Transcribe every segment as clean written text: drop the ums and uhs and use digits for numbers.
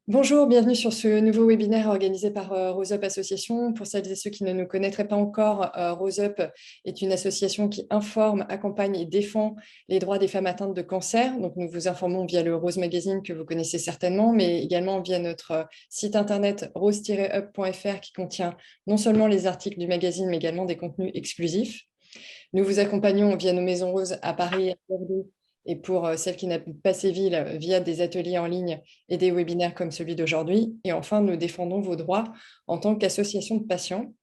Bonjour, bienvenue sur ce nouveau webinaire organisé par Rose Up Association. Pour celles et ceux qui ne nous connaîtraient pas encore, Rose Up est une association qui informe, accompagne et défend les droits des femmes atteintes de cancer. Donc, nous vous informons via le Rose Magazine que vous connaissez certainement, mais également via notre site internet rose-up.fr qui contient non seulement les articles du magazine, mais également des contenus exclusifs. Nous vous accompagnons via nos maisons roses à Paris et à Bordeaux et pour celles qui n'habitent pas ces villes, via des ateliers en ligne et des webinaires comme celui d'aujourd'hui. Et enfin, nous défendons vos droits en tant qu'association de patients.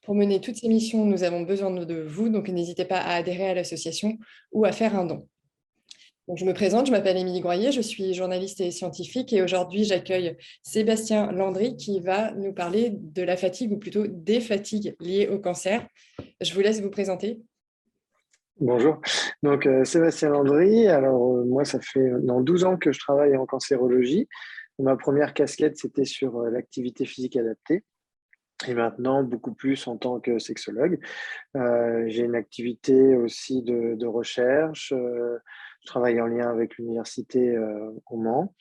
Pour mener toutes ces missions, nous avons besoin de vous, donc n'hésitez pas à adhérer à l'association ou à faire un don. Donc, je me présente, je m'appelle Émilie Groyer, je suis journaliste et scientifique et aujourd'hui j'accueille Sébastien Landry qui va nous parler de la fatigue ou plutôt des fatigues liées au cancer. Je vous laisse vous présenter. Bonjour, donc Sébastien Landry. Alors moi, ça fait dans 12 ans que je travaille en cancérologie. Ma première casquette, c'était sur l'activité physique adaptée et maintenant beaucoup plus en tant que sexologue. J'ai une activité aussi de recherche. Je travaille en lien avec l'université au Mans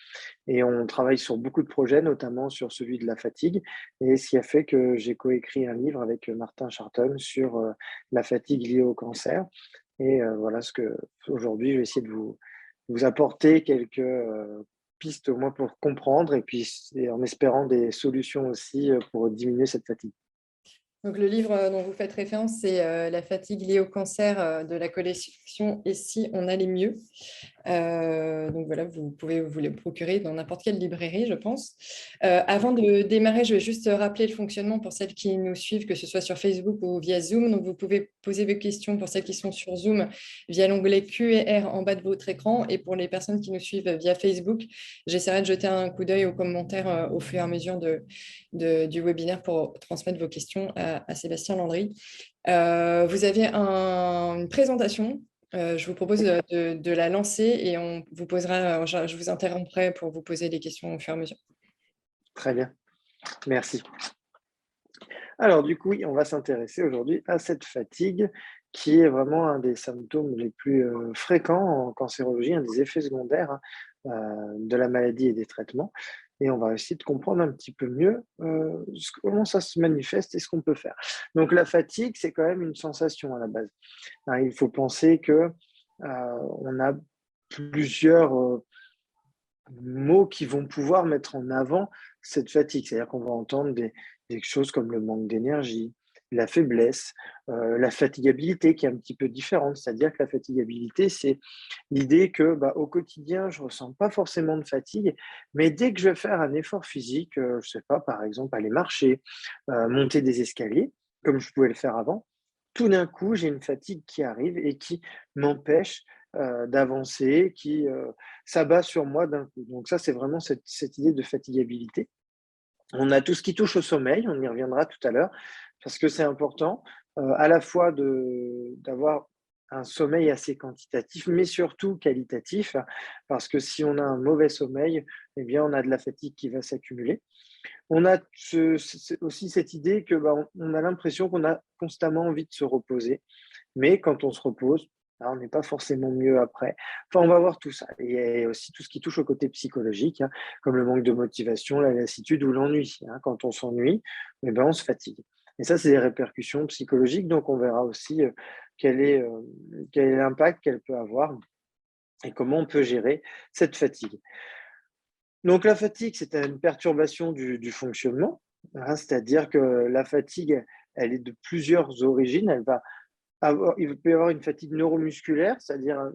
et on travaille sur beaucoup de projets, notamment sur celui de la fatigue. Et ce qui a fait que j'ai coécrit un livre avec Martin Charton sur la fatigue liée au cancer. Et voilà ce que aujourd'hui, je vais essayer de vous apporter quelques pistes au moins pour comprendre et puis et en espérant des solutions aussi pour diminuer cette fatigue. Donc, le livre dont vous faites référence, c'est La fatigue liée au cancer de la collection Et si on allait mieux. Donc voilà, vous pouvez vous les procurer dans n'importe quelle librairie, je pense. Avant de démarrer, je vais juste rappeler le fonctionnement pour celles qui nous suivent, que ce soit sur Facebook ou via Zoom. Donc vous pouvez poser vos questions pour celles qui sont sur Zoom via l'onglet Q&R en bas de votre écran. Et pour les personnes qui nous suivent via Facebook, j'essaierai de jeter un coup d'œil aux commentaires au fur et à mesure du webinaire pour transmettre vos questions à Sébastien Landry. Vous avez une présentation. Je vous propose de la lancer et on vous posera, je vous interromprai pour vous poser des questions au fur et à mesure. Très bien, merci. Alors du coup, oui, on va s'intéresser aujourd'hui à cette fatigue qui est vraiment un des symptômes les plus fréquents en cancérologie, un des effets secondaires de la maladie et des traitements. Et on va essayer de comprendre un petit peu mieux comment ça se manifeste et ce qu'on peut faire. Donc la fatigue, c'est quand même une sensation à la base. Hein, il faut penser que on a plusieurs mots qui vont pouvoir mettre en avant cette fatigue. C'est-à-dire qu'on va entendre des choses comme le manque d'énergie, la faiblesse, la fatigabilité qui est un petit peu différente. C'est-à-dire que la fatigabilité, c'est l'idée que au quotidien, je ne ressens pas forcément de fatigue, mais dès que je vais faire un effort physique, je ne sais pas, par exemple, aller marcher, monter des escaliers, comme je pouvais le faire avant, tout d'un coup, j'ai une fatigue qui arrive et qui m'empêche d'avancer, qui s'abat sur moi d'un coup. Donc ça, c'est vraiment cette idée de fatigabilité. On a tout ce qui touche au sommeil, on y reviendra tout à l'heure, parce que c'est important à la fois d'avoir un sommeil assez quantitatif, mais surtout qualitatif, parce que si on a un mauvais sommeil, eh bien, on a de la fatigue qui va s'accumuler. On a aussi cette idée que on a l'impression qu'on a constamment envie de se reposer, mais quand on se repose, on n'est pas forcément mieux après. Enfin, on va voir tout ça. Et il y a aussi tout ce qui touche au côté psychologique, comme le manque de motivation, la lassitude ou l'ennui. Quand on s'ennuie, on se fatigue. Et ça, c'est des répercussions psychologiques. Donc, on verra aussi quel est l'impact qu'elle peut avoir et comment on peut gérer cette fatigue. Donc, la fatigue, c'est une perturbation du fonctionnement, c'est-à-dire que la fatigue, elle est de plusieurs origines. Il peut y avoir une fatigue neuromusculaire, c'est-à-dire,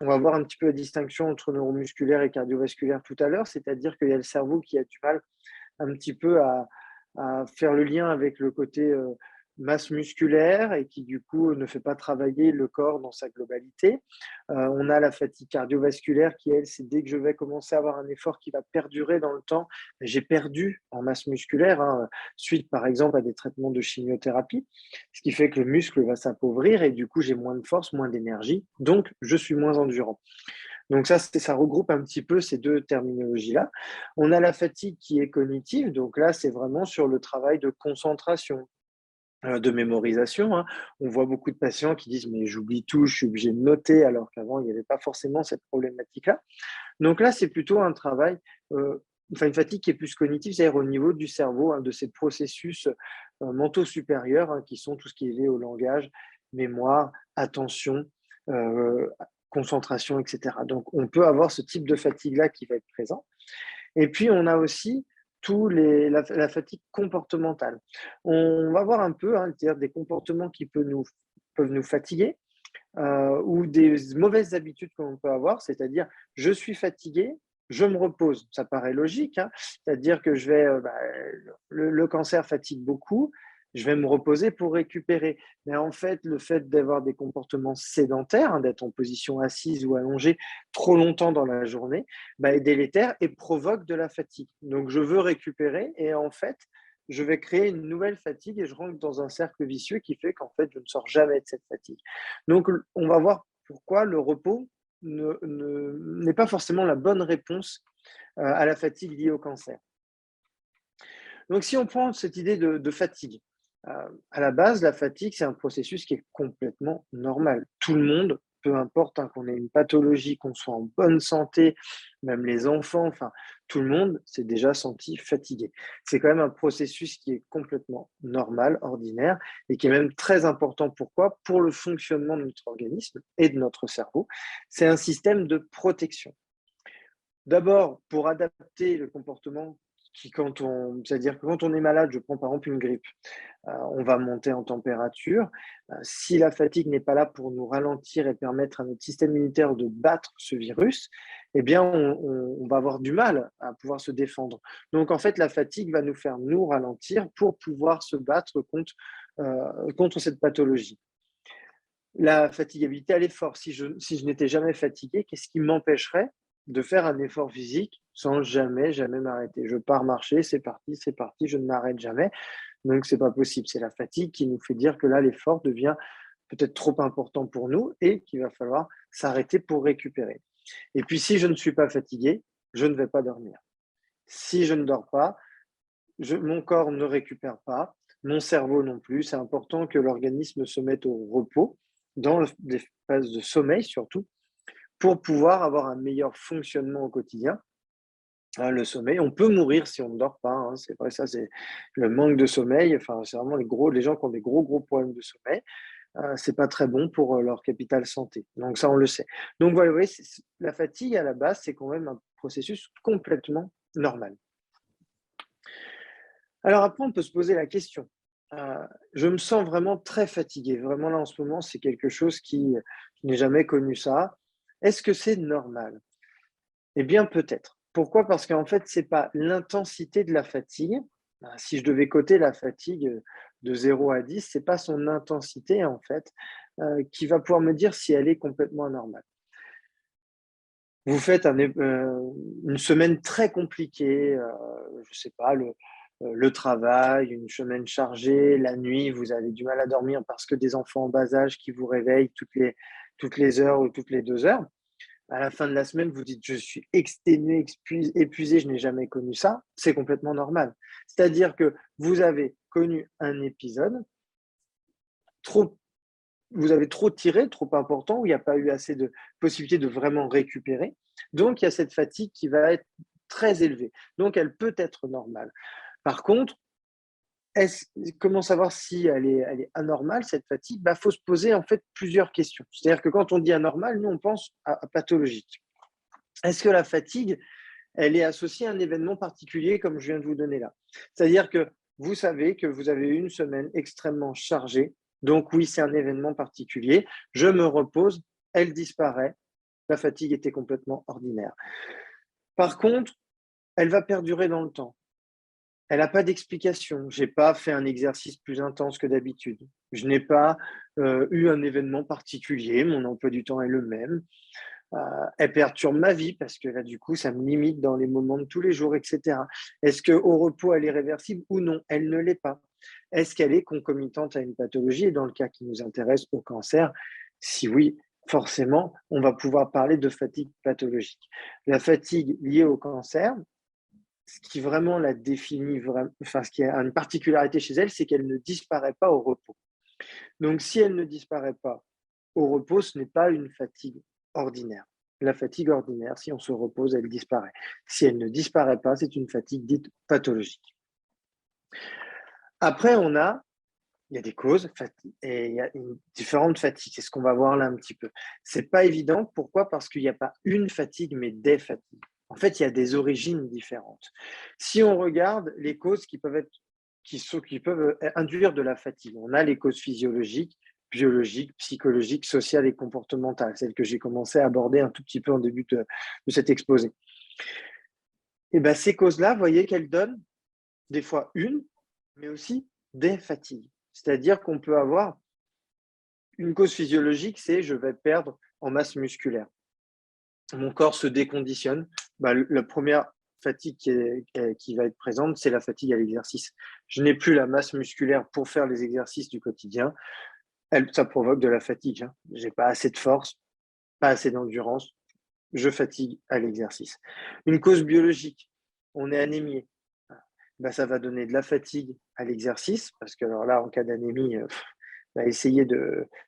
on va voir un petit peu la distinction entre neuromusculaire et cardiovasculaire tout à l'heure, c'est-à-dire qu'il y a le cerveau qui a du mal un petit peu à faire le lien avec le côté masse musculaire et qui du coup ne fait pas travailler le corps dans sa globalité. On a la fatigue cardiovasculaire qui, elle, c'est dès que je vais commencer à avoir un effort qui va perdurer dans le temps, j'ai perdu en masse musculaire, suite par exemple à des traitements de chimiothérapie, ce qui fait que le muscle va s'appauvrir et du coup j'ai moins de force, moins d'énergie, donc je suis moins endurant. Donc ça regroupe un petit peu ces deux terminologies-là. On a la fatigue qui est cognitive, donc là, c'est vraiment sur le travail de concentration, de mémorisation. On voit beaucoup de patients qui disent mais j'oublie tout, je suis obligé de noter, alors qu'avant, il n'y avait pas forcément cette problématique-là. Donc là, c'est plutôt un travail une fatigue qui est plus cognitive, c'est-à-dire au niveau du cerveau, hein, de ces processus mentaux supérieurs, hein, qui sont tout ce qui est lié au langage, mémoire, attention, euh, concentration, etc. Donc, on peut avoir ce type de fatigue-là qui va être présent. Et puis, on a aussi la fatigue comportementale. On va voir un peu, hein, c'est-à-dire des comportements qui peuvent nous fatiguer, ou des mauvaises habitudes que l'on peut avoir, c'est-à-dire je suis fatigué, je me repose. Ça paraît logique, hein, c'est-à-dire que le cancer fatigue beaucoup, je vais me reposer pour récupérer. Mais en fait, le fait d'avoir des comportements sédentaires, hein, d'être en position assise ou allongée trop longtemps dans la journée, est délétère et provoque de la fatigue. Donc, je veux récupérer et en fait, je vais créer une nouvelle fatigue et je rentre dans un cercle vicieux qui fait qu'en fait, je ne sors jamais de cette fatigue. Donc, on va voir pourquoi le repos n'est pas forcément la bonne réponse à la fatigue liée au cancer. Donc, si on prend cette idée de fatigue, à la base, la fatigue, c'est un processus qui est complètement normal. Tout le monde, peu importe, hein, qu'on ait une pathologie, qu'on soit en bonne santé, même les enfants, enfin, tout le monde s'est déjà senti fatigué. C'est quand même un processus qui est complètement normal, ordinaire, et qui est même très important. Pourquoi? Pour le fonctionnement de notre organisme et de notre cerveau. C'est un système de protection. D'abord, pour adapter le comportement c'est-à-dire que quand on est malade, je prends par exemple une grippe, on va monter en température. Si la fatigue n'est pas là pour nous ralentir et permettre à notre système immunitaire de battre ce virus, eh bien, on va avoir du mal à pouvoir se défendre. Donc, en fait, la fatigue va nous faire nous ralentir pour pouvoir se battre contre cette pathologie. La fatigabilité, elle est forte. Si je n'étais jamais fatigué, qu'est-ce qui m'empêcherait de faire un effort physique sans jamais m'arrêter? Je pars marcher, c'est parti, je ne m'arrête jamais. Donc, c'est pas possible. C'est la fatigue qui nous fait dire que là, l'effort devient peut-être trop important pour nous et qu'il va falloir s'arrêter pour récupérer. Et puis, si je ne suis pas fatigué, je ne vais pas dormir. Si je ne dors pas, mon corps ne récupère pas, mon cerveau non plus. C'est important que l'organisme se mette au repos, dans des phases de sommeil surtout, pour pouvoir avoir un meilleur fonctionnement au quotidien. Hein, le sommeil, on peut mourir si on ne dort pas, hein, c'est vrai, ça c'est le manque de sommeil, enfin, c'est vraiment les gens qui ont des gros problèmes de sommeil, c'est pas très bon pour leur capital santé. Donc ça, on le sait. Donc voilà, vous voyez, la fatigue à la base, c'est quand même un processus complètement normal. Alors après, on peut se poser la question. Je me sens vraiment très fatigué. Vraiment là, en ce moment, c'est quelque chose qui je n'ai jamais connu ça. Est-ce que c'est normal? Eh bien, peut-être. Pourquoi? Parce qu'en fait, c'est pas l'intensité de la fatigue. Si je devais coter la fatigue de 0 à 10, c'est pas son intensité, en fait, qui va pouvoir me dire si elle est complètement anormale. Vous faites une semaine très compliquée, je sais pas, le travail, une semaine chargée, la nuit, vous avez du mal à dormir parce que des enfants en bas âge qui vous réveillent toutes les heures ou toutes les 2 heures. À la fin de la semaine, vous dites: «Je suis exténué, épuisé, je n'ai jamais connu ça», c'est complètement normal. C'est-à-dire que vous avez connu un épisode trop vous avez trop tiré, trop important, où il n'y a pas eu assez de possibilités de vraiment récupérer. Donc, il y a cette fatigue qui va être très élevée. Donc, elle peut être normale. Par contre, comment savoir si elle est anormale, cette fatigue? Faut se poser en fait plusieurs questions. C'est-à-dire que quand on dit anormal, nous, on pense à pathologique. Est-ce que la fatigue, elle est associée à un événement particulier comme je viens de vous donner là? C'est-à-dire que vous savez que vous avez eu une semaine extrêmement chargée, donc oui, c'est un événement particulier. Je me repose, elle disparaît, la fatigue était complètement ordinaire. Par contre, elle va perdurer dans le temps. Elle n'a pas d'explication. Je n'ai pas fait un exercice plus intense que d'habitude. Je n'ai pas eu un événement particulier. Mon emploi du temps est le même. Elle perturbe ma vie parce que là, du coup, ça me limite dans les moments de tous les jours, etc. Est-ce qu'au repos, elle est réversible ou non? Elle ne l'est pas. Est-ce qu'elle est concomitante à une pathologie? Et dans le cas qui nous intéresse, au cancer, si oui, forcément, on va pouvoir parler de fatigue pathologique. La fatigue liée au cancer, ce qui vraiment la définit, ce qui a une particularité chez elle, c'est qu'elle ne disparaît pas au repos. Donc, si elle ne disparaît pas au repos, ce n'est pas une fatigue ordinaire. la fatigue ordinaire. Si on se repose, elle disparaît. Si elle ne disparaît pas, c'est une fatigue dite pathologique. Après, il y a des causes et il y a différentes fatigues. C'est ce qu'on va voir là un petit peu. C'est pas évident. Pourquoi? Parce qu'il n'y a pas une fatigue, mais des fatigues. En fait, il y a des origines différentes. Si on regarde les causes qui peuvent induire de la fatigue, on a les causes physiologiques, biologiques, psychologiques, sociales et comportementales, celles que j'ai commencé à aborder un tout petit peu en début de cet exposé. Et bien, ces causes-là, vous voyez qu'elles donnent des fois une, mais aussi des fatigues. C'est-à-dire qu'on peut avoir une cause physiologique, c'est je vais perdre en masse musculaire. Mon corps se déconditionne. La première fatigue qui va être présente, c'est la fatigue à l'exercice. Je n'ai plus la masse musculaire pour faire les exercices du quotidien. Ça provoque de la fatigue. Je n'ai pas assez de force, pas assez d'endurance. Je fatigue à l'exercice. Une cause biologique, on est anémié. Ça va donner de la fatigue à l'exercice, parce que alors là, en cas d'anémie, essayez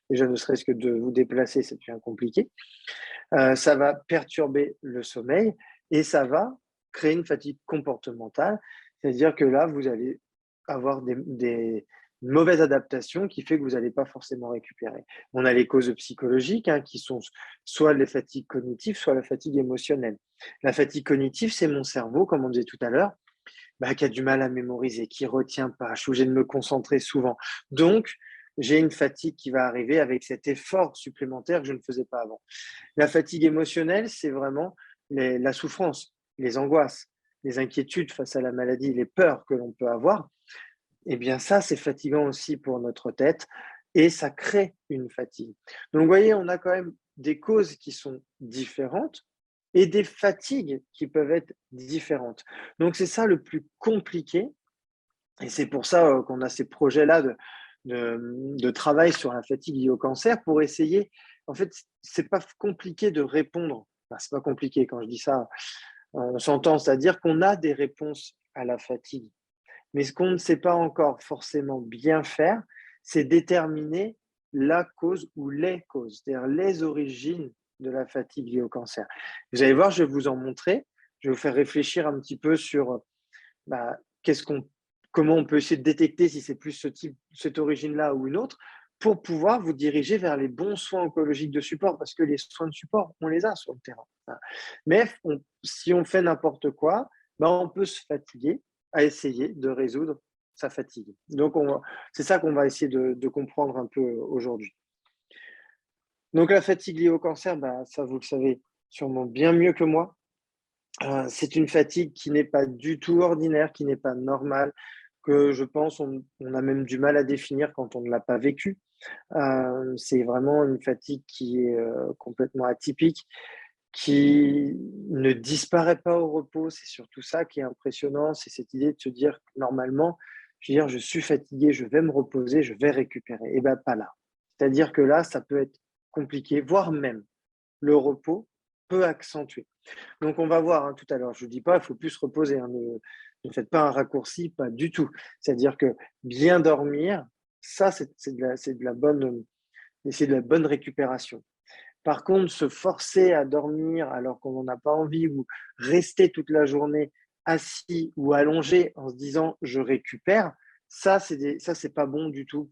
déjà ne serait-ce que de vous déplacer, ça devient compliqué. Ça va perturber le sommeil et ça va créer une fatigue comportementale, c'est-à-dire que là, vous allez avoir une mauvaise adaptation qui fait que vous n'allez pas forcément récupérer. On a les causes psychologiques qui sont soit les fatigues cognitives, soit la fatigue émotionnelle. La fatigue cognitive, c'est mon cerveau, comme on disait tout à l'heure, qui a du mal à mémoriser, qui ne retient pas, je suis obligé de me concentrer souvent. Donc, j'ai une fatigue qui va arriver avec cet effort supplémentaire que je ne faisais pas avant. La fatigue émotionnelle, c'est vraiment la souffrance, les angoisses, les inquiétudes face à la maladie, les peurs que l'on peut avoir. Eh bien, ça, c'est fatigant aussi pour notre tête et ça crée une fatigue. Donc, vous voyez, on a quand même des causes qui sont différentes et des fatigues qui peuvent être différentes. Donc, c'est ça le plus compliqué. Et c'est pour ça qu'on a ces projets-là de travail sur la fatigue liée au cancer pour essayer. En fait, c'est pas compliqué de répondre. Enfin, c'est pas compliqué quand je dis ça, on s'entend, c'est-à-dire qu'on a des réponses à la fatigue. Mais ce qu'on ne sait pas encore forcément bien faire, c'est déterminer la cause ou les causes, c'est-à-dire les origines de la fatigue liée au cancer. Vous allez voir, je vais vous en montrer. Je vais vous faire réfléchir un petit peu sur comment on peut essayer de détecter si c'est plus cette origine-là ou une autre, pour pouvoir vous diriger vers les bons soins oncologiques de support, parce que les soins de support, on les a sur le terrain. Mais si on fait n'importe quoi, on peut se fatiguer à essayer de résoudre sa fatigue. Donc, c'est ça qu'on va essayer de comprendre un peu aujourd'hui. Donc, la fatigue liée au cancer, ça, vous le savez sûrement bien mieux que moi. C'est une fatigue qui n'est pas du tout ordinaire, qui n'est pas normale, que je pense on a même du mal à définir quand on ne l'a pas vécu. C'est vraiment une fatigue qui est complètement atypique, qui ne disparaît pas au repos. C'est surtout ça qui est impressionnant, c'est cette idée de se dire normalement, je suis fatigué, je vais me reposer, je vais récupérer. Et bien pas là. C'est-à-dire que là, ça peut être compliqué, voire même le repos peut accentuer. Donc on va voir tout à l'heure, je ne vous dis pas, il faut plus se reposer, ne faites pas un raccourci, pas du tout. C'est-à-dire que bien dormir, ça c'est de la bonne récupération. Par contre, se forcer à dormir alors qu'on n'en a pas envie ou rester toute la journée assis ou allongé en se disant je récupère, ça c'est pas bon du tout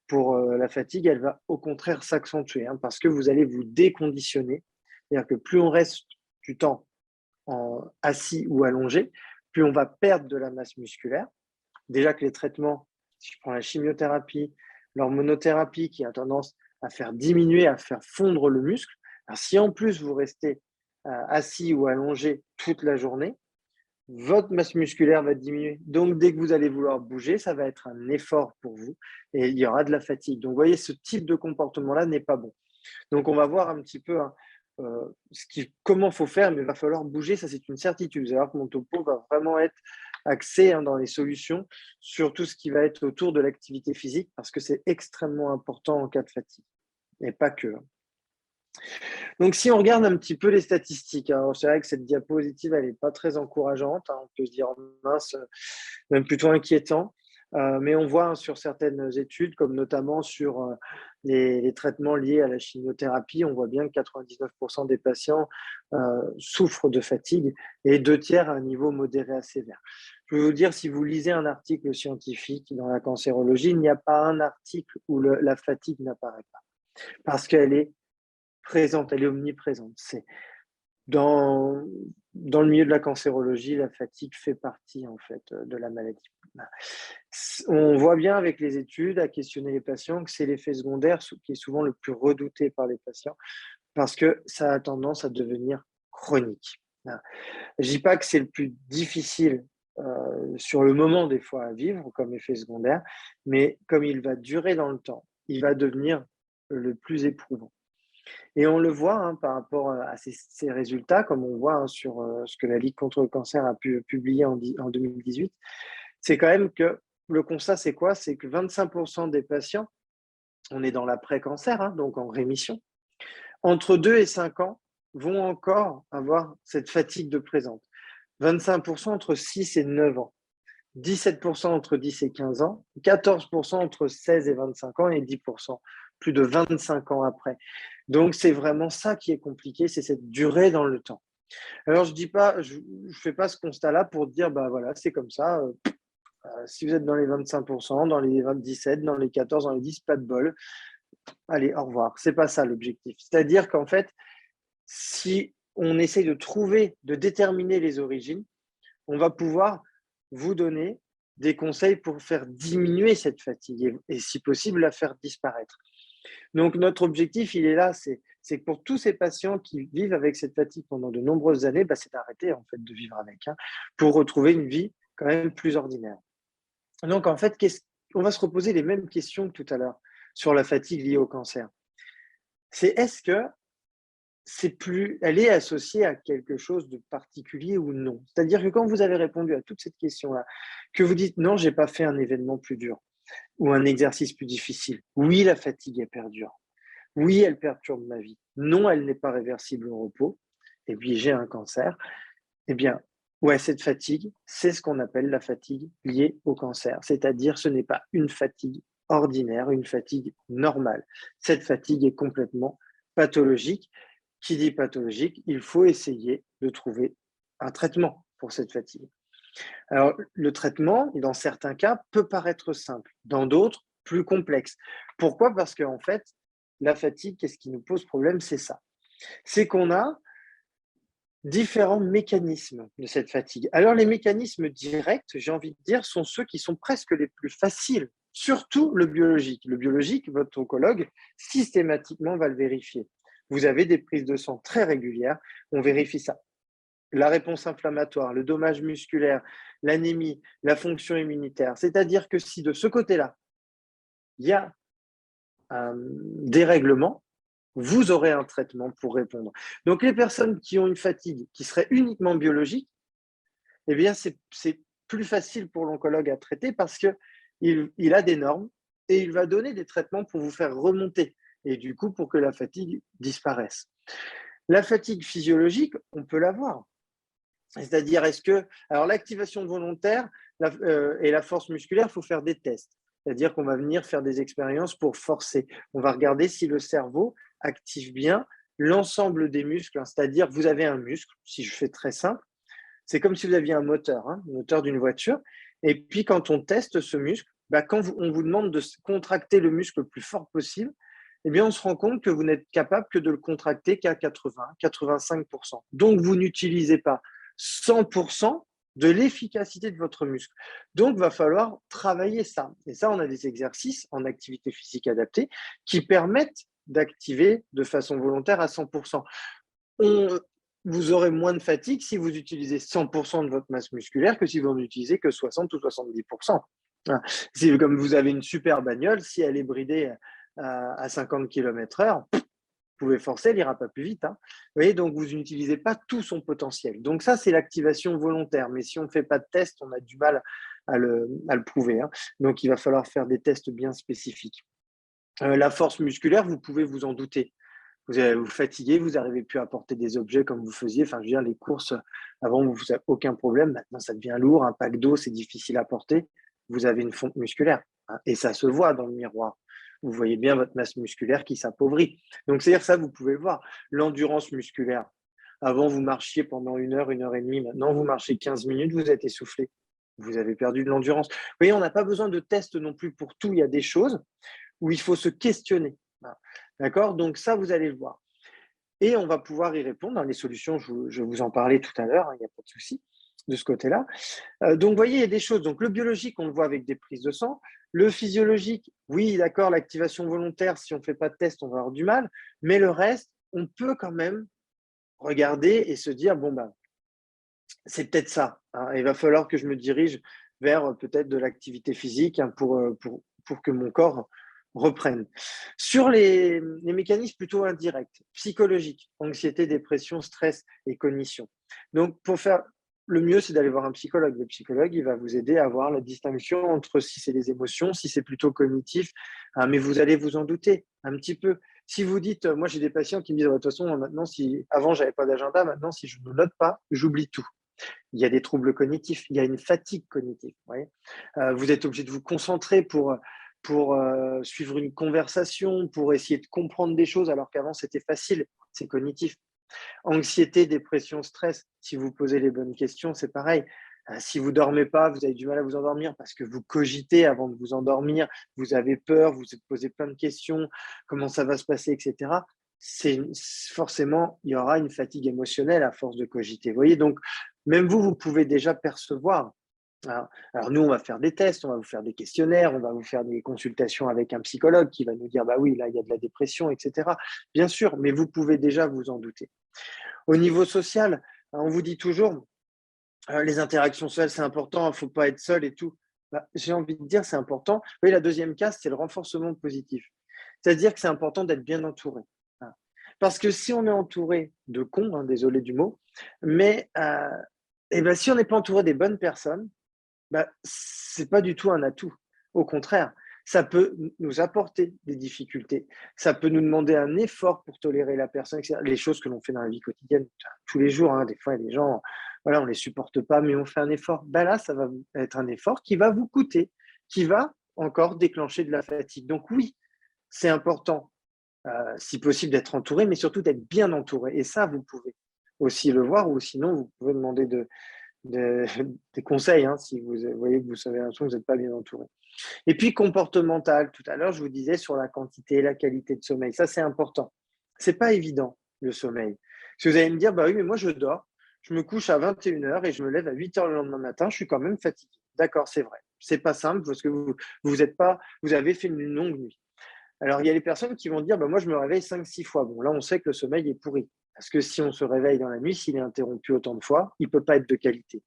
pour la fatigue. Elle va au contraire s'accentuer parce que vous allez vous déconditionner. C'est-à-dire que plus on reste du temps assis ou allongé, plus on va perdre de la masse musculaire. Déjà que les traitements, si je prends la chimiothérapie, l'hormonothérapie qui a tendance à faire diminuer, à faire fondre le muscle, alors si en plus vous restez assis ou allongé toute la journée, votre masse musculaire va diminuer. Donc, dès que vous allez vouloir bouger, ça va être un effort pour vous et il y aura de la fatigue. Donc, vous voyez, ce type de comportement-là n'est pas bon. Donc, on va voir un petit peu comment il faut faire, mais il va falloir bouger, ça c'est une certitude. Vous allez voir que mon topo va vraiment être axé dans les solutions sur tout ce qui va être autour de l'activité physique parce que c'est extrêmement important en cas de fatigue et pas que. Donc, si on regarde un petit peu les statistiques, c'est vrai que cette diapositive, elle n'est pas très encourageante. On peut se dire, mince, même plutôt inquiétant. Mais on voit sur certaines études, comme notamment sur les traitements liés à la chimiothérapie, on voit bien que 99% des patients souffrent de fatigue et 2/3 à un niveau modéré à sévère. Je peux vous dire, si vous lisez un article scientifique dans la cancérologie, il n'y a pas un article où la fatigue n'apparaît pas, parce qu'elle est présente, elle est omniprésente. Dans, dans le milieu de la cancérologie, la fatigue fait partie en fait de la maladie. On voit bien avec les études, à questionner les patients, que c'est l'effet secondaire qui est souvent le plus redouté par les patients parce que ça a tendance à devenir chronique. Je ne dis pas que c'est le plus difficile sur le moment des fois à vivre comme effet secondaire, mais comme il va durer dans le temps, il va devenir le plus éprouvant. Et on le voit par rapport à ces résultats, comme on voit sur ce que la Ligue contre le cancer a pu publier en 2018, c'est quand même que le constat, c'est quoi? C'est que 25% des patients, on est dans l'après-cancer, donc en rémission, entre 2 et 5 ans, vont encore avoir cette fatigue de présente. 25% entre 6 et 9 ans, 17% entre 10 et 15 ans, 14% entre 16 et 25 ans et 10% plus de 25 ans après. Donc, c'est vraiment ça qui est compliqué, c'est cette durée dans le temps. Alors, je ne fais pas ce constat-là pour dire, voilà, c'est comme ça. Si vous êtes dans les 25%, dans les 17, dans les 14, dans les 10, pas de bol. Allez, au revoir. C'est pas ça l'objectif. C'est-à-dire qu'en fait, si on essaie de déterminer les origines, on va pouvoir vous donner des conseils pour faire diminuer cette fatigue et si possible, la faire disparaître. Donc, notre objectif, il est là, c'est que pour tous ces patients qui vivent avec cette fatigue pendant de nombreuses années, c'est d'arrêter en fait de vivre avec, pour retrouver une vie quand même plus ordinaire. Donc, en fait, on va se reposer les mêmes questions que tout à l'heure sur la fatigue liée au cancer. C'est est-ce que elle est associée à quelque chose de particulier ou non? C'est-à-dire que quand vous avez répondu à toute cette question-là, que vous dites non, j'ai pas fait un événement plus dur ou un exercice plus difficile. Oui, la fatigue, elle perdure. Oui, elle perturbe ma vie. Non, elle n'est pas réversible au repos. Et puis, j'ai un cancer. Eh bien, ouais, cette fatigue, c'est ce qu'on appelle la fatigue liée au cancer. C'est-à-dire, ce n'est pas une fatigue ordinaire, une fatigue normale. Cette fatigue est complètement pathologique. Qui dit pathologique, il faut essayer de trouver un traitement pour cette fatigue. Alors, le traitement, dans certains cas, peut paraître simple, dans d'autres, plus complexe. Pourquoi? Parce qu'en fait, la fatigue, qu'est-ce qui nous pose problème? C'est ça. C'est qu'on a différents mécanismes de cette fatigue. Alors, les mécanismes directs, j'ai envie de dire, sont ceux qui sont presque les plus faciles, surtout le biologique. Le biologique, votre oncologue, systématiquement va le vérifier. Vous avez des prises de sang très régulières, on vérifie ça. La réponse inflammatoire, le dommage musculaire, l'anémie, la fonction immunitaire. C'est-à-dire que si de ce côté-là, il y a un dérèglement, vous aurez un traitement pour répondre. Donc, les personnes qui ont une fatigue qui serait uniquement biologique, eh bien, c'est plus facile pour l'oncologue à traiter parce qu'il a des normes et il va donner des traitements pour vous faire remonter et du coup pour que la fatigue disparaisse. La fatigue physiologique, on peut l'avoir. C'est-à-dire, alors l'activation volontaire et la force musculaire, il faut faire des tests. C'est-à-dire qu'on va venir faire des expériences pour forcer. On va regarder si le cerveau active bien l'ensemble des muscles. C'est-à-dire, vous avez un muscle, si je fais très simple, c'est comme si vous aviez un moteur, le moteur d'une voiture. Et puis, quand on teste ce muscle, quand on vous demande de contracter le muscle le plus fort possible, eh bien, on se rend compte que vous n'êtes capable que de le contracter qu'à 80, 85%. Donc, vous n'utilisez pas 100% de l'efficacité de votre muscle. Donc, il va falloir travailler ça. Et ça, on a des exercices en activité physique adaptée qui permettent d'activer de façon volontaire à 100%. Vous aurez moins de fatigue si vous utilisez 100% de votre masse musculaire que si vous n'en utilisez que 60 ou 70%. C'est comme vous avez une super bagnole, si elle est bridée à 50 km/h, vous pouvez forcer, elle n'ira pas plus vite. Vous voyez, donc vous n'utilisez pas tout son potentiel. Donc ça, c'est l'activation volontaire. Mais si on ne fait pas de test, on a du mal à le prouver. Donc il va falloir faire des tests bien spécifiques. La force musculaire, vous pouvez vous en douter. Vous fatiguez, vous n'arrivez plus à porter des objets comme vous faisiez. Enfin, je veux dire, les courses, avant, vous n'avez aucun problème. Maintenant, ça devient lourd. Un pack d'eau, c'est difficile à porter. vous avez une fonte musculaire, hein, et ça se voit dans le miroir. Vous voyez bien votre masse musculaire qui s'appauvrit. Donc, c'est-à-dire ça, vous pouvez le voir. L'endurance musculaire. Avant, vous marchiez pendant 1 heure et demie. Maintenant, vous marchez 15 minutes, vous êtes essoufflé. Vous avez perdu de l'endurance. Vous voyez, on n'a pas besoin de tests non plus pour tout. Il y a des choses où il faut se questionner. D'accord? Donc, ça, vous allez le voir. Et on va pouvoir y répondre dans les solutions. Je vous en parlais tout à l'heure, hein, il n'y a pas de souci de ce côté-là. Donc, vous voyez, il y a des choses. Donc, le biologique, on le voit avec des prises de sang. Le physiologique, oui, d'accord, l'activation volontaire, si on ne fait pas de test, on va avoir du mal. Mais le reste, on peut quand même regarder et se dire, bon, ben, c'est peut-être ça, hein. Il va falloir que je me dirige vers peut-être de l'activité physique, hein, pour que mon corps reprenne. Sur les mécanismes plutôt indirects, psychologiques, anxiété, dépression, stress et cognition. Donc, pour faire le mieux, c'est d'aller voir un psychologue. Le psychologue, il va vous aider à voir la distinction entre si c'est les émotions, si c'est plutôt cognitif, hein, mais vous allez vous en douter un petit peu. Si vous dites, moi j'ai des patients qui me disent, de toute façon, maintenant, avant j'avais pas d'agenda, maintenant si je ne note pas, j'oublie tout. Il y a des troubles cognitifs, il y a une fatigue cognitive. Vous êtes obligé de vous concentrer pour suivre une conversation, pour essayer de comprendre des choses, alors qu'avant c'était facile, c'est cognitif. Anxiété, dépression, stress, si vous posez les bonnes questions, c'est pareil. Si vous ne dormez pas, vous avez du mal à vous endormir parce que vous cogitez avant de vous endormir, vous avez peur, vous vous posez plein de questions, comment ça va se passer, etc. Forcément, il y aura une fatigue émotionnelle à force de cogiter. Vous voyez, donc, même vous, vous pouvez déjà percevoir. Alors nous, on va faire des tests, on va vous faire des questionnaires, on va vous faire des consultations avec un psychologue qui va nous dire, bah oui, là, il y a de la dépression, etc. Bien sûr, mais vous pouvez déjà vous en douter. Au niveau social, on vous dit toujours, les interactions sociales, c'est important, il ne faut pas être seul et tout. Bah, j'ai envie de dire, c'est important. Vous voyez, la deuxième case, c'est le renforcement positif. C'est-à-dire que c'est important d'être bien entouré. Parce que si on est entouré de cons, hein, désolé du mot, mais si on n'est pas entouré des bonnes personnes, ce n'est pas du tout un atout. Au contraire, ça peut nous apporter des difficultés. Ça peut nous demander un effort pour tolérer la personne, etc. Les choses que l'on fait dans la vie quotidienne tous les jours. Hein, des fois, il y a des gens, voilà, on ne les supporte pas, mais on fait un effort. Là, ça va être un effort qui va vous coûter, qui va encore déclencher de la fatigue. Donc oui, c'est important, si possible, d'être entouré, mais surtout d'être bien entouré. Et ça, vous pouvez aussi le voir, ou sinon, vous pouvez demander des conseils, hein, si vous voyez que vous avez l'impression que vous n'êtes pas bien entouré. Et puis comportemental, tout à l'heure, je vous disais sur la quantité et la qualité de sommeil. Ça, c'est important. C'est pas évident, le sommeil. Parce que vous allez me dire, bah oui, mais moi, je dors, je me couche à 21h et je me lève à 8h le lendemain matin, je suis quand même fatigué. D'accord, c'est vrai. C'est pas simple parce que vous avez fait une longue nuit. Alors, il y a les personnes qui vont dire, bah, moi, je me réveille 5-6 fois. Bon, là, on sait que le sommeil est pourri. Parce que si on se réveille dans la nuit, s'il est interrompu autant de fois, il ne peut pas être de qualité.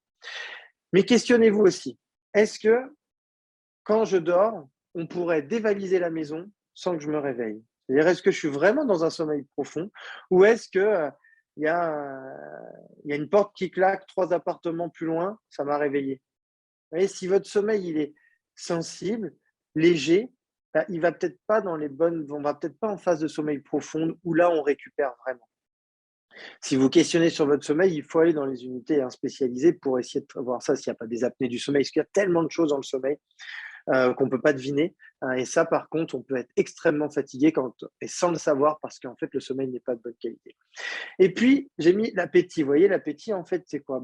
Mais questionnez-vous aussi, est-ce que quand je dors, on pourrait dévaliser la maison sans que je me réveille? C'est-à-dire, est-ce que je suis vraiment dans un sommeil profond ou est-ce que il y a une porte qui claque 3 appartements plus loin, ça m'a réveillé? Vous voyez, si votre sommeil il est sensible, léger, il va peut-être pas on va peut-être pas en phase de sommeil profond où là on récupère vraiment. Si vous questionnez sur votre sommeil, il faut aller dans les unités, hein, spécialisées pour essayer de voir ça, s'il n'y a pas des apnées du sommeil, parce qu'il y a tellement de choses dans le sommeil qu'on ne peut pas deviner. Et ça, par contre, on peut être extrêmement fatigué et sans le savoir parce qu'en fait, le sommeil n'est pas de bonne qualité. Et puis, j'ai mis l'appétit. Vous voyez, l'appétit, en fait, c'est quoi?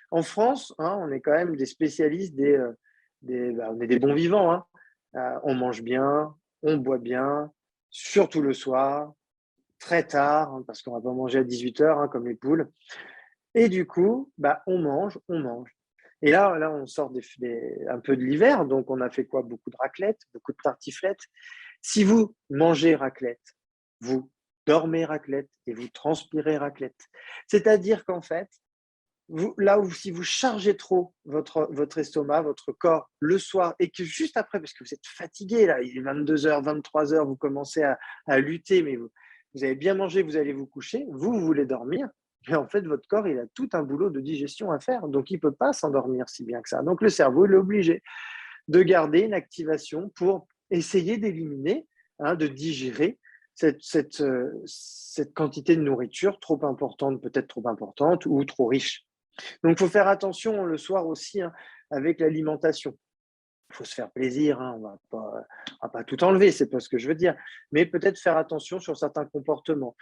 En France, hein, on est quand même des spécialistes on est des bons vivants, hein. On mange bien, on boit bien, surtout le soir, très tard, hein, parce qu'on ne va pas manger à 18h, hein, comme les poules. Et du coup, on mange, on mange. Et là on sort un peu de l'hiver, donc on a fait quoi? Beaucoup de raclette, beaucoup de tartiflette. Si vous mangez raclette, vous dormez raclette et vous transpirez raclette. C'est-à-dire qu'en fait, si vous chargez trop votre estomac, votre corps le soir, et que juste après, parce que vous êtes fatigué, là, il est 22h, 23h, vous commencez à lutter, mais vous avez bien mangé, vous allez vous coucher, vous voulez dormir, mais en fait, votre corps, il a tout un boulot de digestion à faire, donc il ne peut pas s'endormir si bien que ça. Donc le cerveau, il est obligé de garder une activation pour essayer d'éliminer, hein, de digérer cette quantité de nourriture trop importante, peut-être trop importante ou trop riche. Donc, il faut faire attention le soir aussi, hein, avec l'alimentation. faut se faire plaisir, hein, on va pas tout enlever, c'est pas ce que je veux dire, mais peut-être faire attention sur certains comportements.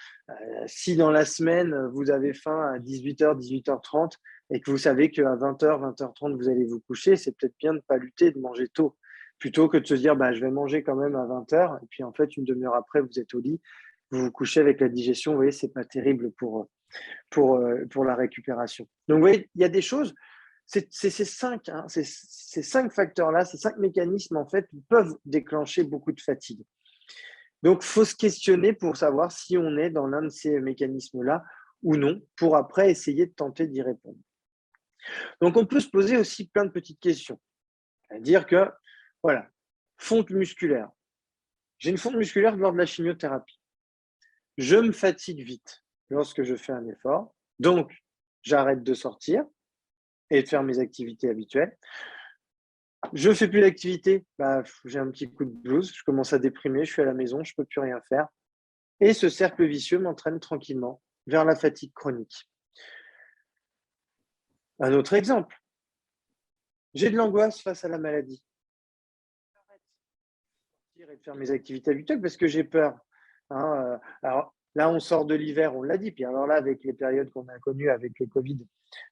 Si dans la semaine, vous avez faim à 18h, 18h30 et que vous savez qu'à 20h, 20h30, vous allez vous coucher, c'est peut-être bien de ne pas lutter, de manger tôt, plutôt que de se dire, bah, je vais manger quand même à 20h, et puis en fait, une demi-heure après, vous êtes au lit, vous vous couchez avec la digestion, vous voyez, c'est pas terrible pour la récupération. Donc, vous voyez, il y a des choses, c'est ces cinq, hein, ces cinq facteurs-là, ces cinq mécanismes, en fait, peuvent déclencher beaucoup de fatigue. Donc, il faut se questionner pour savoir si on est dans l'un de ces mécanismes-là ou non, pour après essayer de tenter d'y répondre. Donc, on peut se poser aussi plein de petites questions. C'est-à-dire que, voilà, fonte musculaire. J'ai une fonte musculaire lors de la chimiothérapie. Je me fatigue vite lorsque je fais un effort. Donc, j'arrête de sortir et de faire mes activités habituelles. Je ne fais plus d'activité, bah, j'ai un petit coup de blues, je commence à déprimer, je suis à la maison, je ne peux plus rien faire. Et ce cercle vicieux m'entraîne tranquillement vers la fatigue chronique. Un autre exemple, j'ai de l'angoisse face à la maladie. J'arrête de sortir et de faire mes activités habituelles parce que j'ai peur. Hein, alors là, on sort de l'hiver, on l'a dit, puis alors là, avec les périodes qu'on a connues avec le Covid,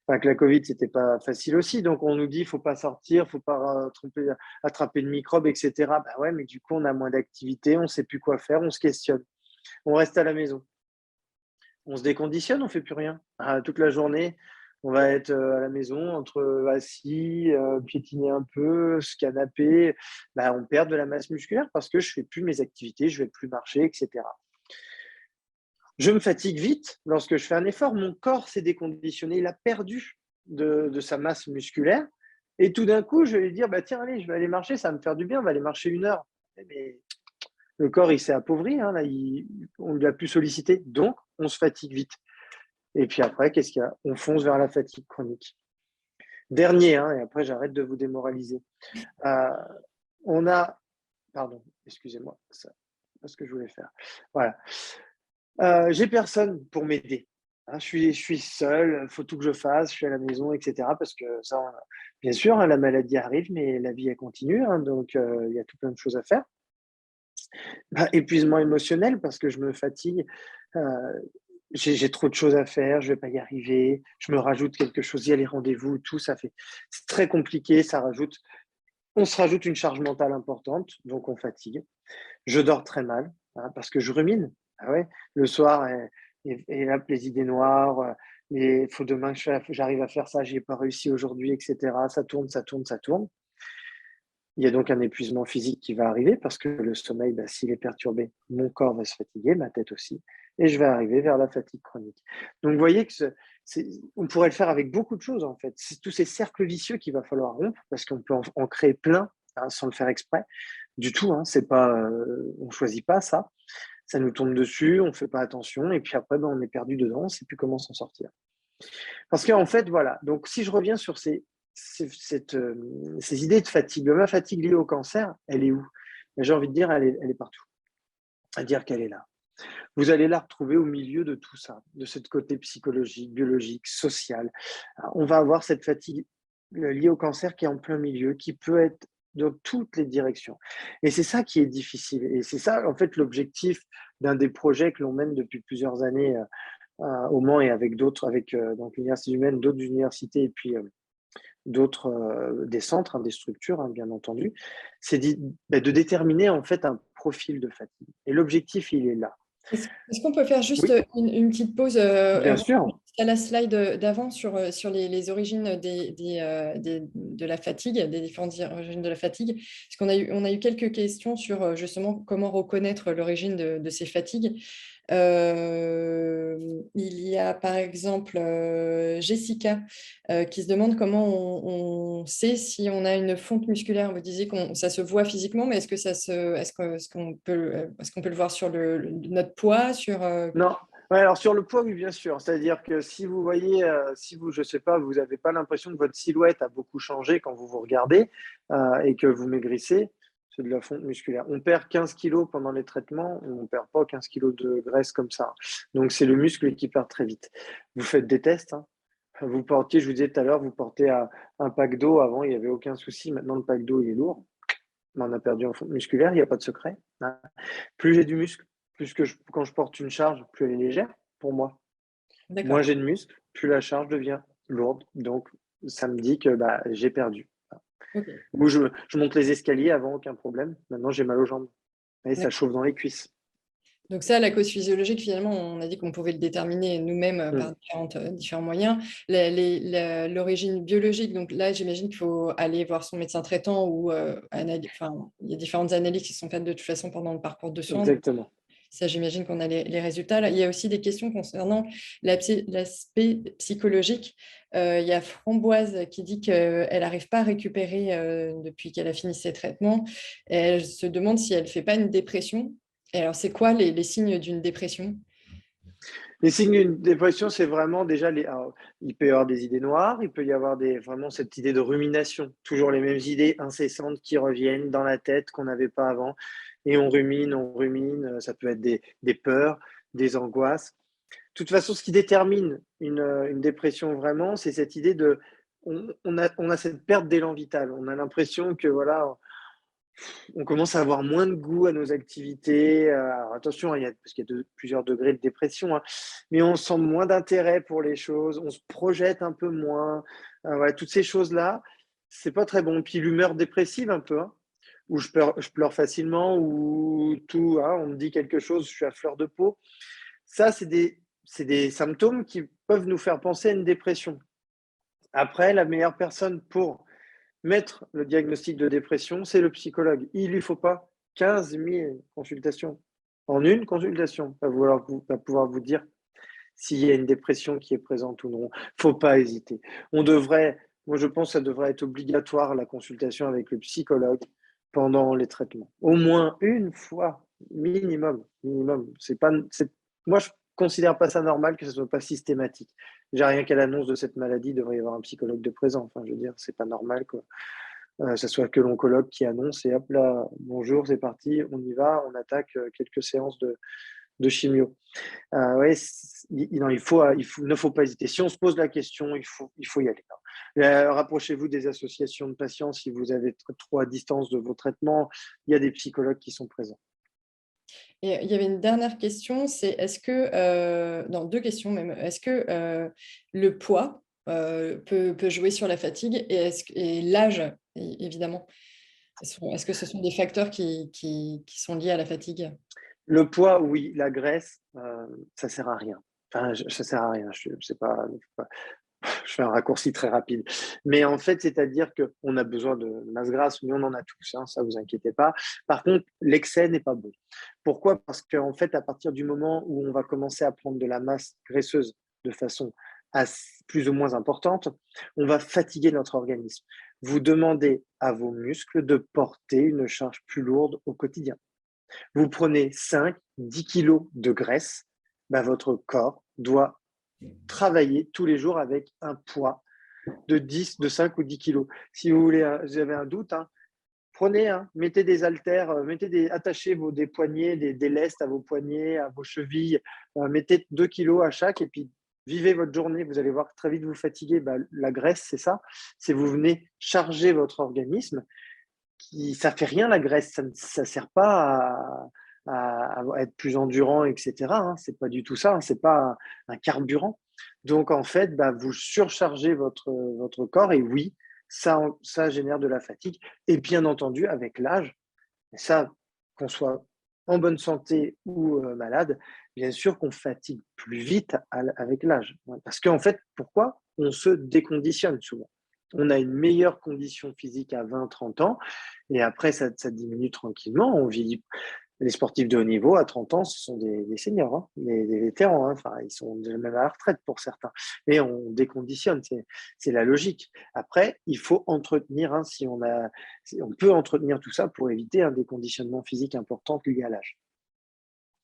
enfin, que la Covid, c'était pas facile aussi. Donc, on nous dit, il ne faut pas sortir, il ne faut pas attraper de microbes, etc. Bah ouais, mais du coup, on a moins d'activité, on ne sait plus quoi faire, on se questionne. On reste à la maison. On se déconditionne, on ne fait plus rien. Toute la journée, on va être à la maison, entre assis, piétiner un peu, se canapé. Bah, on perd de la masse musculaire parce que je ne fais plus mes activités, je ne vais plus marcher, etc. Je me fatigue vite lorsque je fais un effort. Mon corps s'est déconditionné, il a perdu de sa masse musculaire. Et tout d'un coup, je vais lui dire, bah, tiens, allez, je vais aller marcher, ça va me faire du bien, on va aller marcher 1 heure. Mais le corps, il s'est appauvri, hein, là, on ne l'a plus sollicité, donc on se fatigue vite. Et puis après, qu'est-ce qu'il y a? On fonce vers la fatigue chronique. Dernier, hein, et après, j'arrête de vous démoraliser. On a, pardon, excusez-moi, c'est pas ce que je voulais faire. Voilà. J'ai personne pour m'aider. Hein, je suis seul, il faut tout que je fasse, je suis à la maison, etc. Parce que ça, bien sûr, hein, la maladie arrive, mais la vie, elle continue. Hein, donc, il y a tout plein de choses à faire. Épuisement émotionnel parce que je me fatigue. J'ai trop de choses à faire, je ne vais pas y arriver. Je me rajoute quelque chose, il y a les rendez-vous, tout, ça fait. C'est très compliqué, on se rajoute une charge mentale importante, donc on fatigue. Je dors très mal hein, parce que je rumine. Ah ouais, le soir, et là, les idées noires, il faut demain que j'arrive à faire ça, j'ai pas réussi aujourd'hui, etc. Ça tourne, ça tourne, ça tourne. Il y a donc un épuisement physique qui va arriver parce que le sommeil, bah, s'il est perturbé, mon corps va se fatiguer, ma tête aussi, et je vais arriver vers la fatigue chronique. Donc, vous voyez que on pourrait le faire avec beaucoup de choses, en fait. C'est tous ces cercles vicieux qu'il va falloir rompre parce qu'on peut en créer plein hein, sans le faire exprès. Du tout, hein, c'est pas, on choisit pas ça. Ça nous tombe dessus, on fait pas attention, et puis après, ben, on est perdu dedans, on sait plus comment s'en sortir. Parce qu'en fait, voilà. Donc, si je reviens sur ces idées de fatigue, ma fatigue liée au cancer, elle est où? J'ai envie de dire, elle est partout. À dire qu'elle est là. Vous allez la retrouver au milieu de tout ça, de ce côté psychologique, biologique, social. On va avoir cette fatigue liée au cancer qui est en plein milieu, qui peut être dans toutes les directions. Et c'est ça qui est difficile. Et c'est ça, en fait, l'objectif d'un des projets que l'on mène depuis plusieurs années au Mans et avec d'autres, avec donc l'Université humaine, d'autres universités et puis d'autres des centres, hein, des structures, hein, bien entendu, c'est de déterminer en fait un profil de fatigue. Et l'objectif, il est là. Est-ce qu'on peut faire juste Oui, une petite pause bien sûr. à la slide d'avant sur les origines de la fatigue, des différentes origines de la fatigue? Parce on a eu quelques questions sur justement comment reconnaître l'origine de ces fatigues. Il y a par exemple Jessica qui se demande comment on sait si on a une fonte musculaire. Vous disiez que ça se voit physiquement, mais est-ce qu'on peut le voir sur notre poids, Non, ouais, alors sur le poids, oui, bien sûr. C'est-à-dire que si vous voyez, je sais pas, vous n'avez pas l'impression que votre silhouette a beaucoup changé quand vous vous regardez et que vous maigrissez, c'est de la fonte musculaire. On perd 15 kilos pendant les traitements, on ne perd pas 15 kilos de graisse comme ça. Donc c'est le muscle qui perd très vite. Vous faites des tests, hein. Vous portiez, je vous disais tout à l'heure, vous portez un pack d'eau. Avant, il n'y avait aucun souci. Maintenant, le pack d'eau, il est lourd. On a perdu en fonds musculaire, il n'y a pas de secret. Hein. Plus j'ai du muscle, quand je porte une charge, plus elle est légère pour moi. Moins D'accord. j'ai de muscle, plus la charge devient lourde. Donc, ça me dit que j'ai perdu. Ok. Ou je monte les escaliers avant, aucun problème. Maintenant, j'ai mal aux jambes. Et ça chauffe dans les cuisses. Donc ça, la cause physiologique, finalement, on a dit qu'on pouvait le déterminer nous-mêmes par différents moyens. L'origine biologique, donc là, j'imagine qu'il faut aller voir son médecin traitant ou il y a différentes analyses qui sont faites de toute façon pendant le parcours de soins. Exactement. Ça, j'imagine qu'on a les résultats. Là, il y a aussi des questions concernant l'aspect psychologique. Il y a Framboise qui dit qu'elle n'arrive pas à récupérer depuis qu'elle a fini ses traitements. Et elle se demande si elle ne fait pas une dépression. Et alors, c'est quoi les signes d'une dépression? Les signes d'une dépression, c'est vraiment déjà alors, il peut y avoir des idées noires, il peut y avoir vraiment cette idée de rumination, toujours les mêmes idées incessantes qui reviennent dans la tête qu'on n'avait pas avant. Et on rumine, ça peut être des peurs, des angoisses. De toute façon, ce qui détermine une dépression vraiment, c'est cette idée de. On a cette perte d'élan vital. On a l'impression que voilà, on commence à avoir moins de goût à nos activités. Alors attention, parce qu'il y a plusieurs degrés de dépression, hein, mais on sent moins d'intérêt pour les choses, on se projette un peu moins. Voilà, toutes ces choses-là, c'est pas très bon. Puis l'humeur dépressive un peu, hein, où je pleure facilement, où tout, hein, on me dit quelque chose, je suis à fleur de peau. Ça, c'est des symptômes qui peuvent nous faire penser à une dépression. Après, la meilleure personne pour mettre le diagnostic de dépression, c'est le psychologue. Il ne lui faut pas 15 000 consultations. En une consultation, va pouvoir vous dire s'il y a une dépression qui est présente ou non. Il ne faut pas hésiter. Moi je pense que ça devrait être obligatoire la consultation avec le psychologue pendant les traitements. Au moins une fois, minimum. Moi, je ne considère pas ça normal que ce ne soit pas systématique. J'ai rien qu'à l'annonce de cette maladie, il devrait y avoir un psychologue de présent. Enfin, je veux dire, c'est pas normal que ce soit que l'oncologue qui annonce et hop là, bonjour, c'est parti, on y va, on attaque quelques séances de chimio. Ouais, il ne faut pas hésiter. Si on se pose la question, il faut y aller. Rapprochez-vous des associations de patients si vous avez trop à distance de vos traitements. Il y a des psychologues qui sont présents. Et il y avait une dernière question, c'est est-ce que, non, deux questions même, est-ce que le poids peut jouer sur la fatigue et l'âge, évidemment? Est-ce que ce sont des facteurs qui sont liés à la fatigue? Le poids, oui. La graisse, ça sert à rien. Enfin, ça sert à rien. Je fais un raccourci très rapide. Mais en fait, c'est-à-dire qu'on a besoin de masse grasse, mais on en a tous, hein, ça vous inquiétez pas. Par contre, l'excès n'est pas bon. Pourquoi? Parce qu'en fait, à partir du moment où on va commencer à prendre de la masse graisseuse de façon plus ou moins importante, on va fatiguer notre organisme. Vous demandez à vos muscles de porter une charge plus lourde au quotidien. Vous prenez 5, 10 kilos de graisse, votre corps doit travailler tous les jours avec un poids de 5 ou 10 kilos. Si vous avez un doute, hein, prenez, mettez des haltères, attachez des poignets, des lestes à vos poignets, à vos chevilles, mettez 2 kilos à chaque et puis vivez votre journée. Vous allez voir que très vite vous fatiguez. La graisse, c'est ça. C'est vous venez charger votre organisme. Ça fait rien la graisse, ça ne sert pas à être plus endurant, etc. Hein. C'est pas du tout ça, hein. C'est pas un carburant. Donc en fait, vous surchargez votre corps et oui, ça génère de la fatigue. Et bien entendu, avec l'âge, ça, qu'on soit en bonne santé ou malade, bien sûr qu'on fatigue plus vite avec l'âge. Parce qu'en fait, pourquoi? On se déconditionne souvent. On a une meilleure condition physique à 20-30 ans et après, ça diminue tranquillement. On vieillit. Les sportifs de haut niveau, à 30 ans, ce sont des seniors, hein, des vétérans. Hein. Enfin, ils sont déjà même à la retraite pour certains. Et on déconditionne, c'est la logique. Après, il faut entretenir, hein, si on peut entretenir tout ça pour éviter un déconditionnement physique important lié à l'âge.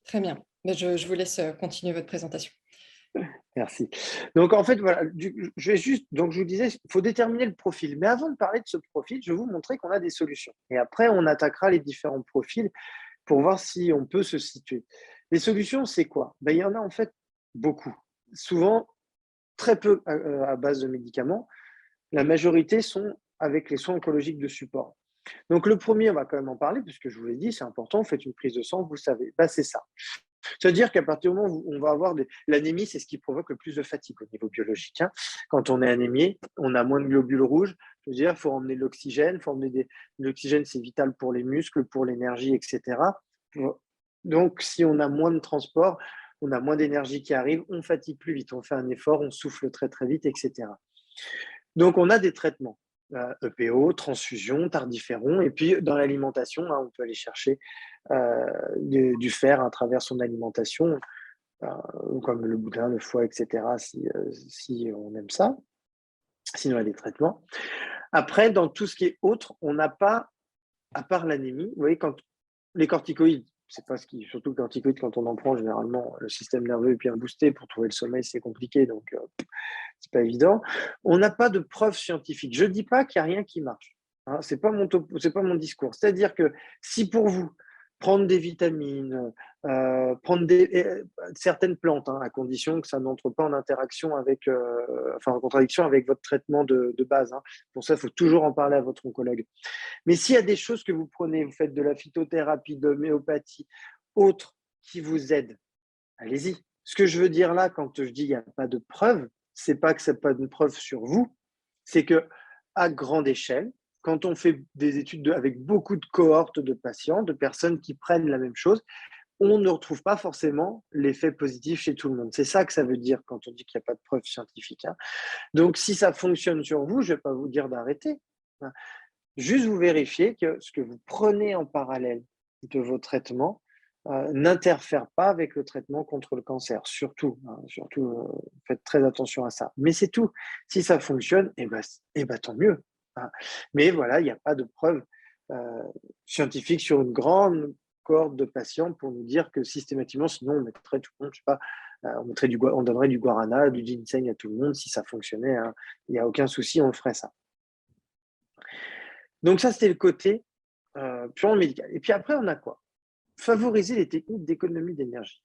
Très bien. Mais je vous laisse continuer votre présentation. Merci. Donc, en fait, voilà, donc je vous disais, il faut déterminer le profil. Mais avant de parler de ce profil, je vais vous montrer qu'on a des solutions. Et après, on attaquera les différents profils pour voir si on peut se situer. Les solutions, c'est quoi? Il y en a en fait beaucoup. Souvent, très peu à base de médicaments. La majorité sont avec les soins oncologiques de support. Donc, le premier, on va quand même en parler, puisque je vous l'ai dit, c'est important, vous faites une prise de sang, vous savez, c'est ça. C'est-à-dire qu'à partir du moment où on va avoir l'anémie, c'est ce qui provoque le plus de fatigue au niveau biologique. Hein. Quand on est anémié, on a moins de globules rouges. Je veux dire, il faut emmener de l'oxygène. L'oxygène, c'est vital pour les muscles, pour l'énergie, etc. Donc, si on a moins de transport, on a moins d'énergie qui arrive, on fatigue plus vite, on fait un effort, on souffle très très vite, etc. Donc, on a des traitements. EPO, transfusion, tardiféron, et puis dans l'alimentation, hein, on peut aller chercher du fer à travers son alimentation, comme le boudin, le foie, etc., si on aime ça. Sinon, il y a des traitements. Après, dans tout ce qui est autre, on n'a pas, à part l'anémie, vous voyez, quand les corticoïdes, c'est pas surtout le corticoïde, quand on en prend, généralement, le système nerveux est bien boosté. Pour trouver le sommeil, c'est compliqué, donc c'est pas évident. On n'a pas de preuves scientifiques. Je dis pas qu'il n'y a rien qui marche. Hein, c'est pas mon discours. C'est-à-dire que si pour vous, prendre des vitamines, prendre certaines plantes, hein, à condition que ça n'entre pas en interaction en contradiction avec votre traitement de base. Hein. Pour ça, il faut toujours en parler à votre oncologue. Mais s'il y a des choses que vous prenez, vous faites de la phytothérapie, de l'homéopathie, autres qui vous aident, allez-y. Ce que je veux dire là, quand je dis qu'il n'y a pas de preuve, c'est pas que ce n'est pas une preuve sur vous, c'est que à grande échelle, quand on fait des études avec beaucoup de cohortes de patients, de personnes qui prennent la même chose, on ne retrouve pas forcément l'effet positif chez tout le monde. C'est ça que ça veut dire quand on dit qu'il n'y a pas de preuve scientifique. Hein. Donc, si ça fonctionne sur vous, je ne vais pas vous dire d'arrêter. Hein. Juste vous vérifiez que ce que vous prenez en parallèle de vos traitements n'interfère pas avec le traitement contre le cancer. Surtout, faites très attention à ça. Mais c'est tout. Si ça fonctionne, tant mieux. Hein. Mais voilà, il n'y a pas de preuve scientifique sur une grande cohorte de patients pour nous dire que systématiquement, sinon on mettrait tout le monde, je sais pas, on donnerait du guarana, du ginseng à tout le monde si ça fonctionnait. Hein. Il n'y a aucun souci, on ferait ça. Donc ça, c'était le côté purement médical. Et puis après, on a quoi? Favoriser les techniques d'économie d'énergie.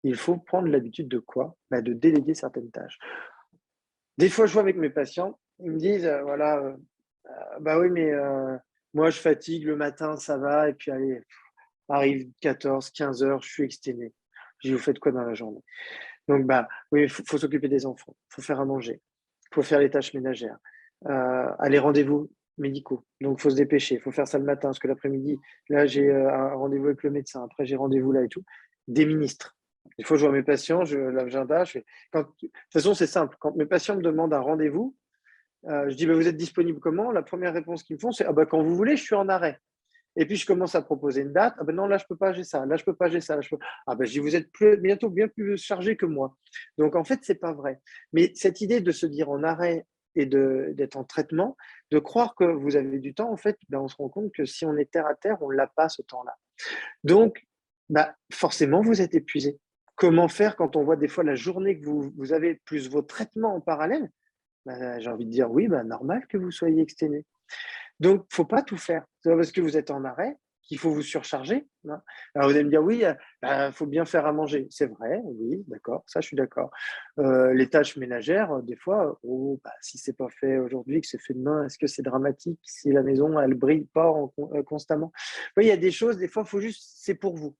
Il faut prendre l'habitude de quoi? De déléguer certaines tâches. Des fois, je vois avec mes patients, ils me disent, oui, mais moi, je fatigue le matin, ça va, et puis allez, arrive 14, 15 heures, je suis exténué. Je dis, vous faites quoi dans la journée? Donc, oui, il faut s'occuper des enfants, il faut faire à manger, il faut faire les tâches ménagères, aller rendez-vous médicaux. Donc, il faut se dépêcher. Il faut faire ça le matin, parce que l'après-midi, là, j'ai un rendez-vous avec le médecin. Après, j'ai rendez-vous là et tout. Des ministres. Des fois, je vois mes patients, l'agenda. De toute façon, c'est simple. Quand mes patients me demandent un rendez-vous, je dis, vous êtes disponible comment? La première réponse qu'ils me font, c'est, quand vous voulez, je suis en arrêt. Et puis, je commence à proposer une date. Non, là, je ne peux pas, j'ai ça. Là, je ne peux pas, j'ai ça. Là, je dis, vous êtes bientôt bien plus chargé que moi. Donc, en fait, ce n'est pas vrai. Mais cette idée de se dire en arrêt et d'être en traitement, de croire que vous avez du temps, en fait, on se rend compte que si on est terre à terre, on ne l'a pas ce temps-là. Donc, forcément, vous êtes épuisé. Comment faire quand on voit des fois la journée que vous avez plus vos traitements en parallèle? J'ai envie de dire oui, normal que vous soyez exténué. Donc, il ne faut pas tout faire. C'est pas parce que vous êtes en arrêt qu'il faut vous surcharger. Hein. Alors, vous allez me dire, oui, il faut bien faire à manger. C'est vrai, oui, d'accord, ça, je suis d'accord. Les tâches ménagères, des fois, si ce n'est pas fait aujourd'hui, que c'est fait demain, est-ce que c'est dramatique si la maison, elle ne brille pas constamment? Oui, il y a des choses, des fois, il faut juste, c'est pour vous.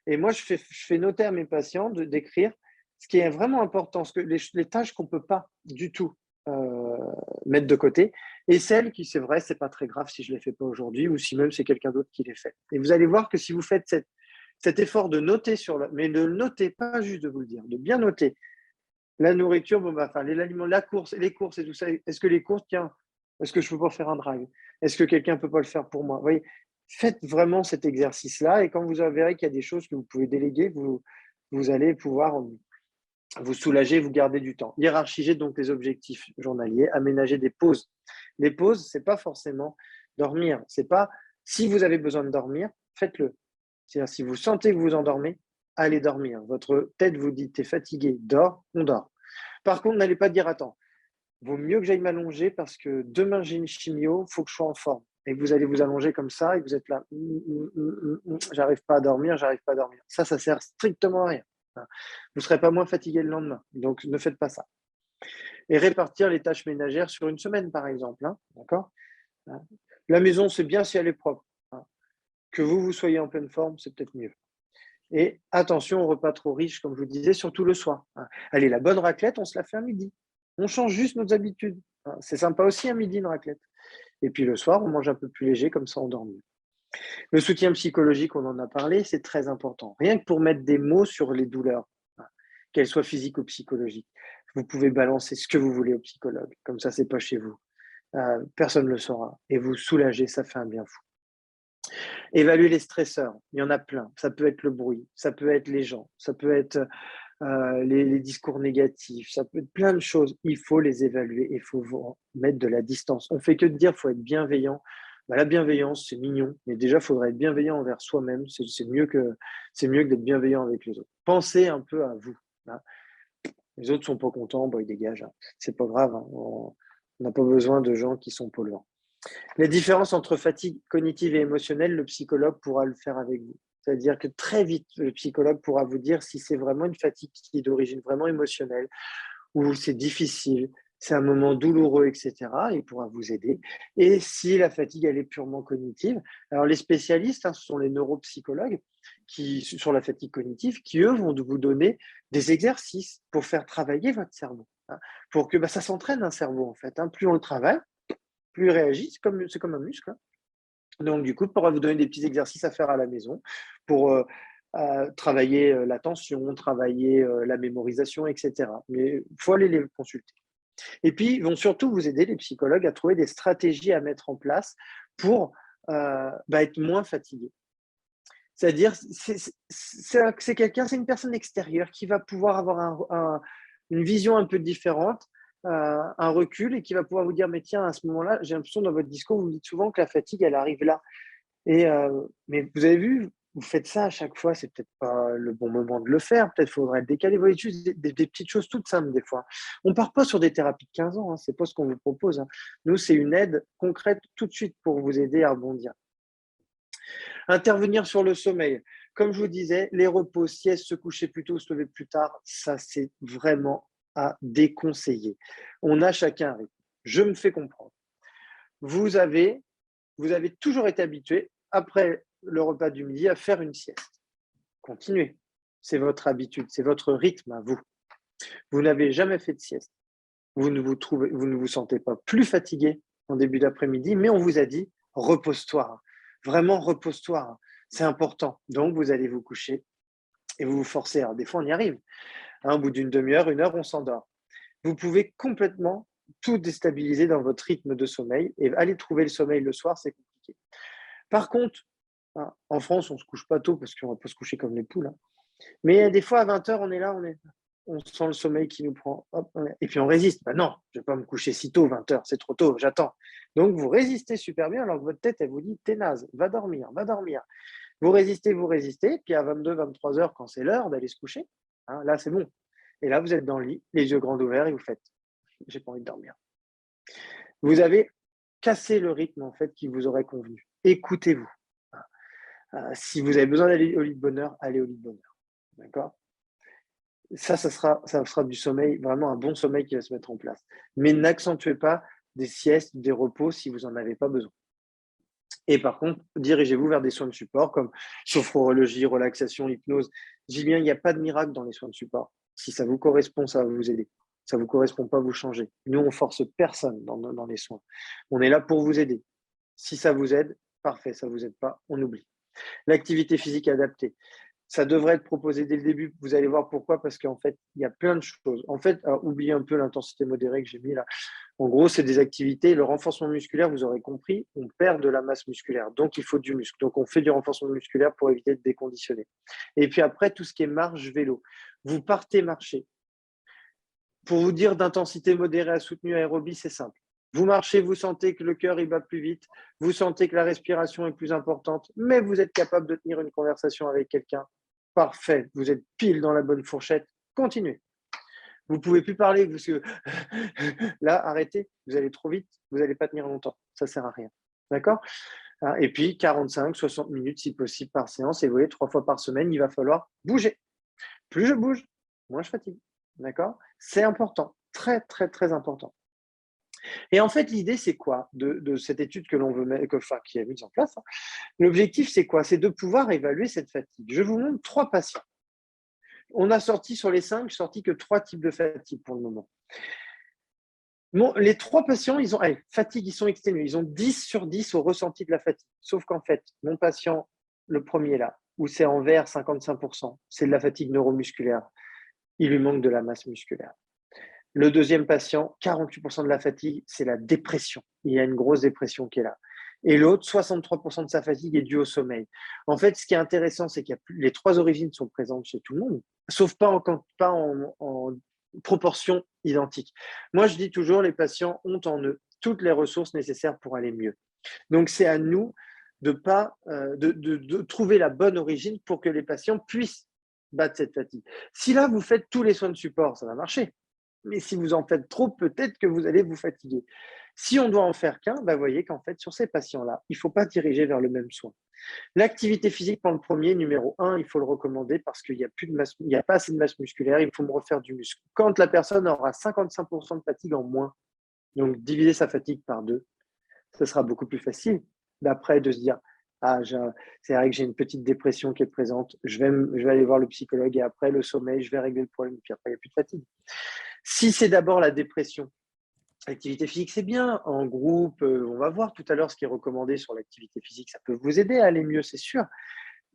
Et moi, je fais noter à mes patients d'écrire ce qui est vraiment important, les tâches qu'on ne peut pas du tout mettre de côté, et celles qui, c'est vrai, c'est pas très grave si je les fais pas aujourd'hui, ou si même c'est quelqu'un d'autre qui les fait. Et vous allez voir que si vous faites cet effort de noter mais ne le notez pas juste de vous le dire, de bien noter la nourriture, l'aliment, les courses et tout ça. Est-ce que les courses, tiens, est-ce que je peux pas faire un drive? Est-ce que quelqu'un peut pas le faire pour moi? Vous voyez, faites vraiment cet exercice-là, et quand vous verrez qu'il y a des choses que vous pouvez déléguer, vous allez pouvoir vous soulager, vous garder du temps. Hiérarchiser donc les objectifs journaliers, aménager des pauses. Les pauses, c'est pas forcément dormir. C'est pas si vous avez besoin de dormir, faites-le. C'est-à-dire si vous sentez que vous endormez, allez dormir. Votre tête vous dit t'es fatigué, dors, on dort. Par contre, n'allez pas dire attends, vaut mieux que j'aille m'allonger parce que demain j'ai une chimio, il faut que je sois en forme. Et que vous allez vous allonger comme ça et que vous êtes là, j'arrive pas à dormir, j'arrive pas à dormir. Ça sert strictement à rien. Vous ne serez pas moins fatigué le lendemain. Donc, ne faites pas ça. Et répartir les tâches ménagères sur une semaine, par exemple. Hein, d'accord? La maison, c'est bien si elle est propre. Hein. Que vous soyez en pleine forme, c'est peut-être mieux. Et attention aux repas trop riches, comme je vous disais, surtout le soir. Hein. Allez, la bonne raclette, on se la fait à midi. On change juste nos habitudes. Hein. C'est sympa aussi à midi, une raclette. Et puis le soir, on mange un peu plus léger, comme ça on dort mieux. Le soutien psychologique, on en a parlé, c'est très important. Rien que pour mettre des mots sur les douleurs, hein, qu'elles soient physiques ou psychologiques. Vous pouvez balancer ce que vous voulez au psychologue. Comme ça, c'est pas chez vous. Personne ne le saura. Et vous soulagez, ça fait un bien fou. Évaluer les stresseurs, il y en a plein. Ça peut être le bruit, ça peut être les gens, ça peut être les discours négatifs, ça peut être plein de choses. Il faut les évaluer, il faut mettre de la distance. On ne fait que de dire qu'il faut être bienveillant. Bah, la bienveillance, c'est mignon, mais déjà, il faudrait être bienveillant envers soi-même. C'est mieux que d'être bienveillant avec les autres. Pensez un peu à vous. Hein. Les autres ne sont pas contents, bon, ils dégagent. Hein. C'est pas grave. Hein. On n'a pas besoin de gens qui sont polluants. Les différences entre fatigue cognitive et émotionnelle, le psychologue pourra le faire avec vous. C'est-à-dire que très vite, le psychologue pourra vous dire si c'est vraiment une fatigue qui est d'origine vraiment émotionnelle ou c'est difficile, c'est un moment douloureux, etc. Il pourra vous aider. Et si la fatigue, elle est purement cognitive, alors les spécialistes, hein, ce sont les neuropsychologues sur la fatigue cognitive, qui eux vont vous donner des exercices pour faire travailler votre cerveau. Hein, pour que ça s'entraîne un cerveau, en fait. Hein. Plus on le travaille, plus il réagit, c'est comme un muscle. Hein. Donc, du coup, il pourra vous donner des petits exercices à faire à la maison pour travailler l'attention, travailler la mémorisation, etc. Mais il faut aller les consulter. Et puis, ils vont surtout vous aider, les psychologues, à trouver des stratégies à mettre en place pour être moins fatigué. C'est-à-dire, c'est quelqu'un, c'est une personne extérieure qui va pouvoir avoir une vision un peu différente, un recul et qui va pouvoir vous dire, mais tiens, à ce moment-là, j'ai l'impression dans votre discours, vous dites souvent que la fatigue, elle arrive là. Mais vous avez vu, vous faites ça à chaque fois, c'est peut-être pas le bon moment de le faire, peut-être faudrait le décaler. Vous voyez, juste des petites choses toutes simples des fois. On ne part pas sur des thérapies de 15 ans, hein, c'est pas ce qu'on vous propose. Hein. Nous, c'est une aide concrète tout de suite pour vous aider à rebondir. Intervenir sur le sommeil. Comme je vous disais, les repos, sieste, se coucher plus tôt, se lever plus tard, ça c'est vraiment à déconseiller. On a chacun un rythme. Je me fais comprendre. Vous avez toujours été habitué, après le repas du midi, à faire une sieste. Continuez. C'est votre habitude, c'est votre rythme à vous. Vous n'avez jamais fait de sieste. Vous ne vous sentez pas plus fatigué en début d'après-midi, mais on vous a dit repose-toi. Vraiment, repose-toi. C'est important. Donc, vous allez vous coucher et vous vous forcez. Alors, des fois, on y arrive. Hein, au bout d'une demi-heure, une heure, on s'endort. Vous pouvez complètement tout déstabiliser dans votre rythme de sommeil et aller trouver le sommeil le soir, c'est compliqué. Par contre, hein, en France, on ne se couche pas tôt parce qu'on va pas se coucher comme les poules. Hein. Mais des fois, à 20h, on est là, on sent le sommeil qui nous prend. Hop, et puis on résiste. Ben non, je ne vais pas me coucher si tôt, 20h, c'est trop tôt, j'attends. Donc vous résistez super bien alors que votre tête, elle vous dit, t'es naze, va dormir, va dormir. Vous résistez, puis à 22, 23h, quand c'est l'heure d'aller se coucher, hein, là c'est bon. Et là, vous êtes dans le lit, les yeux grands ouverts et vous faites, j'ai pas envie de dormir. Vous avez cassé le rythme en fait qui vous aurait convenu. Écoutez-vous. Si vous avez besoin d'aller au lit de bonne heure, allez au lit de bonne heure. D'accord ? Ça sera du sommeil, vraiment un bon sommeil qui va se mettre en place. Mais n'accentuez pas des siestes, des repos si vous n'en avez pas besoin. Et par contre, dirigez-vous vers des soins de support comme sophrologie, relaxation, hypnose. Je dis bien, il n'y a pas de miracle dans les soins de support. Si ça vous correspond, ça va vous aider. Ça ne vous correspond pas, vous changez. Nous, on force personne dans les soins. On est là pour vous aider. Si ça vous aide, parfait. Ça ne vous aide pas, on oublie. L'activité physique adaptée. Ça devrait être proposé dès le début. Vous allez voir pourquoi, parce qu'en fait, il y a plein de choses. En fait, oubliez un peu l'intensité modérée que j'ai mis là. En gros, c'est des activités. Le renforcement musculaire, vous aurez compris, on perd de la masse musculaire. Donc, il faut du muscle. Donc, on fait du renforcement musculaire pour éviter de déconditionner. Et puis après, tout ce qui est marche, vélo. Vous partez marcher. Pour vous dire d'intensité modérée à soutenue aérobie, c'est simple. Vous marchez, vous sentez que le cœur il bat plus vite, vous sentez que la respiration est plus importante, mais vous êtes capable de tenir une conversation avec quelqu'un. Parfait, vous êtes pile dans la bonne fourchette. Continuez. Vous ne pouvez plus parler parce que là, arrêtez, vous allez trop vite, vous n'allez pas tenir longtemps. Ça ne sert à rien. D'accord ? Et puis, 45, 60 minutes si possible par séance. Et vous voyez, 3 fois par semaine, il va falloir bouger. Plus je bouge, moins je fatigue. D'accord ? C'est important. très, très, très important. Et en fait, l'idée, c'est quoi de cette étude que l'on veut mettre, enfin, qui est mise en place, hein. L'objectif, c'est quoi? C'est de pouvoir évaluer cette fatigue. Je vous montre 3 patients. On a sorti sur les 5, sorti que 3 types de fatigue pour le moment. Bon, les 3 patients, ils ont fatigue, ils sont exténués. Ils ont 10 sur 10 au ressenti de la fatigue. Sauf qu'en fait, mon patient, le premier là, où c'est en vert 55%, c'est de la fatigue neuromusculaire. Il lui manque de la masse musculaire. Le deuxième patient, 48% de la fatigue, c'est la dépression. Il y a une grosse dépression qui est là. Et l'autre, 63% de sa fatigue est due au sommeil. En fait, ce qui est intéressant, c'est que les 3 origines sont présentes chez tout le monde, sauf pas en proportion identique. Moi, je dis toujours, les patients ont en eux toutes les ressources nécessaires pour aller mieux. Donc, c'est à nous de trouver la bonne origine pour que les patients puissent battre cette fatigue. Si là, vous faites tous les soins de support, ça va marcher. Mais si vous en faites trop, peut-être que vous allez vous fatiguer. Si on doit en faire qu'un, vous voyez qu'en fait, sur ces patients-là, il ne faut pas diriger vers le même soin. L'activité physique, pour le premier, numéro 1, il faut le recommander parce qu'il n'y a plus de masse, il n'y a pas assez de masse musculaire, il faut me refaire du muscle. Quand la personne aura 55% de fatigue en moins, donc diviser sa fatigue par 2, ce sera beaucoup plus facile d'après de se dire ah, c'est vrai que j'ai une petite dépression qui est présente, je vais aller voir le psychologue et après le sommeil, je vais régler le problème, puis après il n'y a plus de fatigue. Si c'est d'abord la dépression, l'activité physique, c'est bien. En groupe, on va voir tout à l'heure ce qui est recommandé sur l'activité physique. Ça peut vous aider à aller mieux, c'est sûr.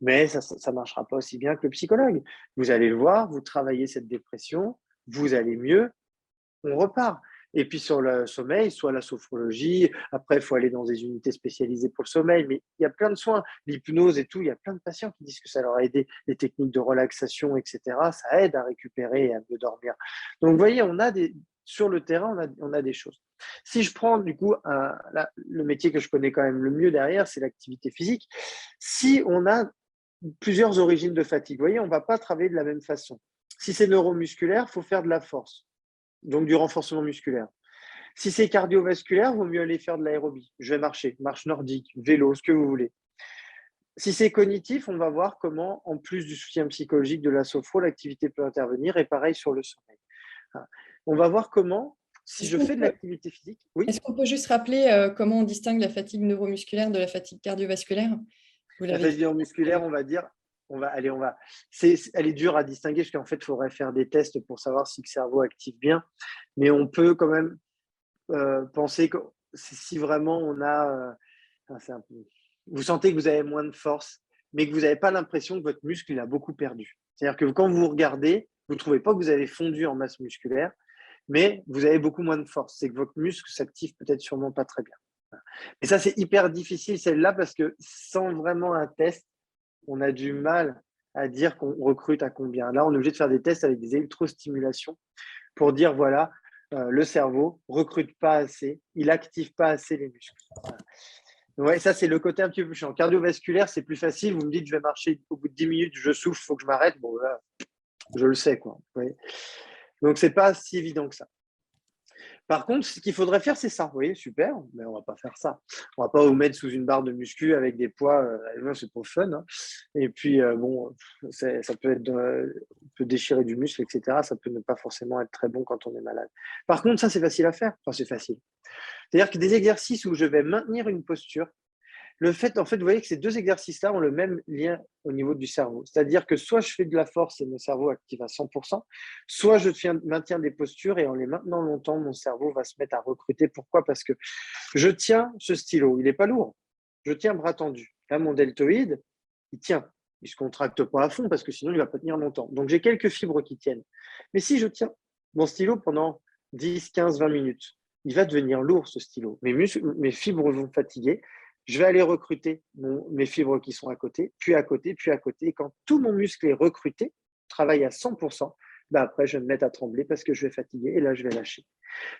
Mais ça ne marchera pas aussi bien que le psychologue. Vous allez le voir, vous travaillez cette dépression, vous allez mieux, on repart. Et puis sur le sommeil, soit la sophrologie, après il faut aller dans des unités spécialisées pour le sommeil, mais il y a plein de soins, l'hypnose et tout, il y a plein de patients qui disent que ça leur a aidé, les techniques de relaxation, etc., ça aide à récupérer et à mieux dormir. Donc vous voyez, sur le terrain, on a des choses. Si je prends du coup le métier que je connais quand même le mieux derrière, c'est l'activité physique. Si on a plusieurs origines de fatigue, vous voyez, on ne va pas travailler de la même façon. Si c'est neuromusculaire, il faut faire de la force, donc du renforcement musculaire. Si c'est cardiovasculaire, il vaut mieux aller faire de l'aérobie. Je vais marcher, marche nordique, vélo, ce que vous voulez. Si c'est cognitif, on va voir comment, en plus du soutien psychologique de la sophro, l'activité peut intervenir et pareil sur le sommeil. On va voir comment, si je fais de l'activité physique, oui. Est-ce qu'on peut juste rappeler comment on distingue la fatigue neuromusculaire de la fatigue cardiovasculaire? La fatigue neuromusculaire, on va dire, elle est dure à distinguer parce qu'en fait, il faudrait faire des tests pour savoir si le cerveau active bien. Mais on peut quand même penser que si vraiment on a, vous sentez que vous avez moins de force, mais que vous n'avez pas l'impression que votre muscle il a beaucoup perdu. C'est-à-dire que quand vous regardez, vous ne trouvez pas que vous avez fondu en masse musculaire, mais vous avez beaucoup moins de force. C'est que votre muscle s'active peut-être sûrement pas très bien. Et ça, c'est hyper difficile celle-là parce que sans vraiment un test, on a du mal à dire qu'on recrute à combien. Là, on est obligé de faire des tests avec des électrostimulations pour dire, voilà, le cerveau recrute pas assez, il active pas assez les muscles. Ouais, ça, c'est le côté un petit peu plus chiant. Cardiovasculaire, c'est plus facile. Vous me dites, je vais marcher au bout de 10 minutes, je souffle, il faut que je m'arrête. Bon, là, je le sais, quoi. Ouais. Donc, c'est pas si évident que ça. Par contre, ce qu'il faudrait faire, c'est ça. Vous voyez, super, mais on va pas faire ça. On va pas vous mettre sous une barre de muscu avec des poids. C'est pour fun. Hein. Et puis, bon, ça peut être, on peut déchirer du muscle, etc. Ça peut ne pas forcément être très bon quand on est malade. Par contre, ça, c'est facile à faire. Enfin, c'est facile. C'est-à-dire que des exercices où je vais maintenir une posture, le fait, en fait, vous voyez que ces 2 exercices-là ont le même lien au niveau du cerveau. C'est-à-dire que soit je fais de la force et mon cerveau active à 100%, soit je maintiens des postures et en les maintenant longtemps, mon cerveau va se mettre à recruter. Pourquoi? Parce que je tiens ce stylo, il n'est pas lourd. Je tiens bras tendu. Là, mon deltoïde, il tient. Il ne se contracte pas à fond parce que sinon, il ne va pas tenir longtemps. Donc, j'ai quelques fibres qui tiennent. Mais si je tiens mon stylo pendant 10, 15, 20 minutes, il va devenir lourd, ce stylo. Mes fibres vont fatiguer. Je vais aller recruter mes fibres qui sont à côté, puis à côté, puis à côté. Et quand tout mon muscle est recruté, travaille à 100%, après, je vais me mettre à trembler parce que je vais fatiguer et là, je vais lâcher.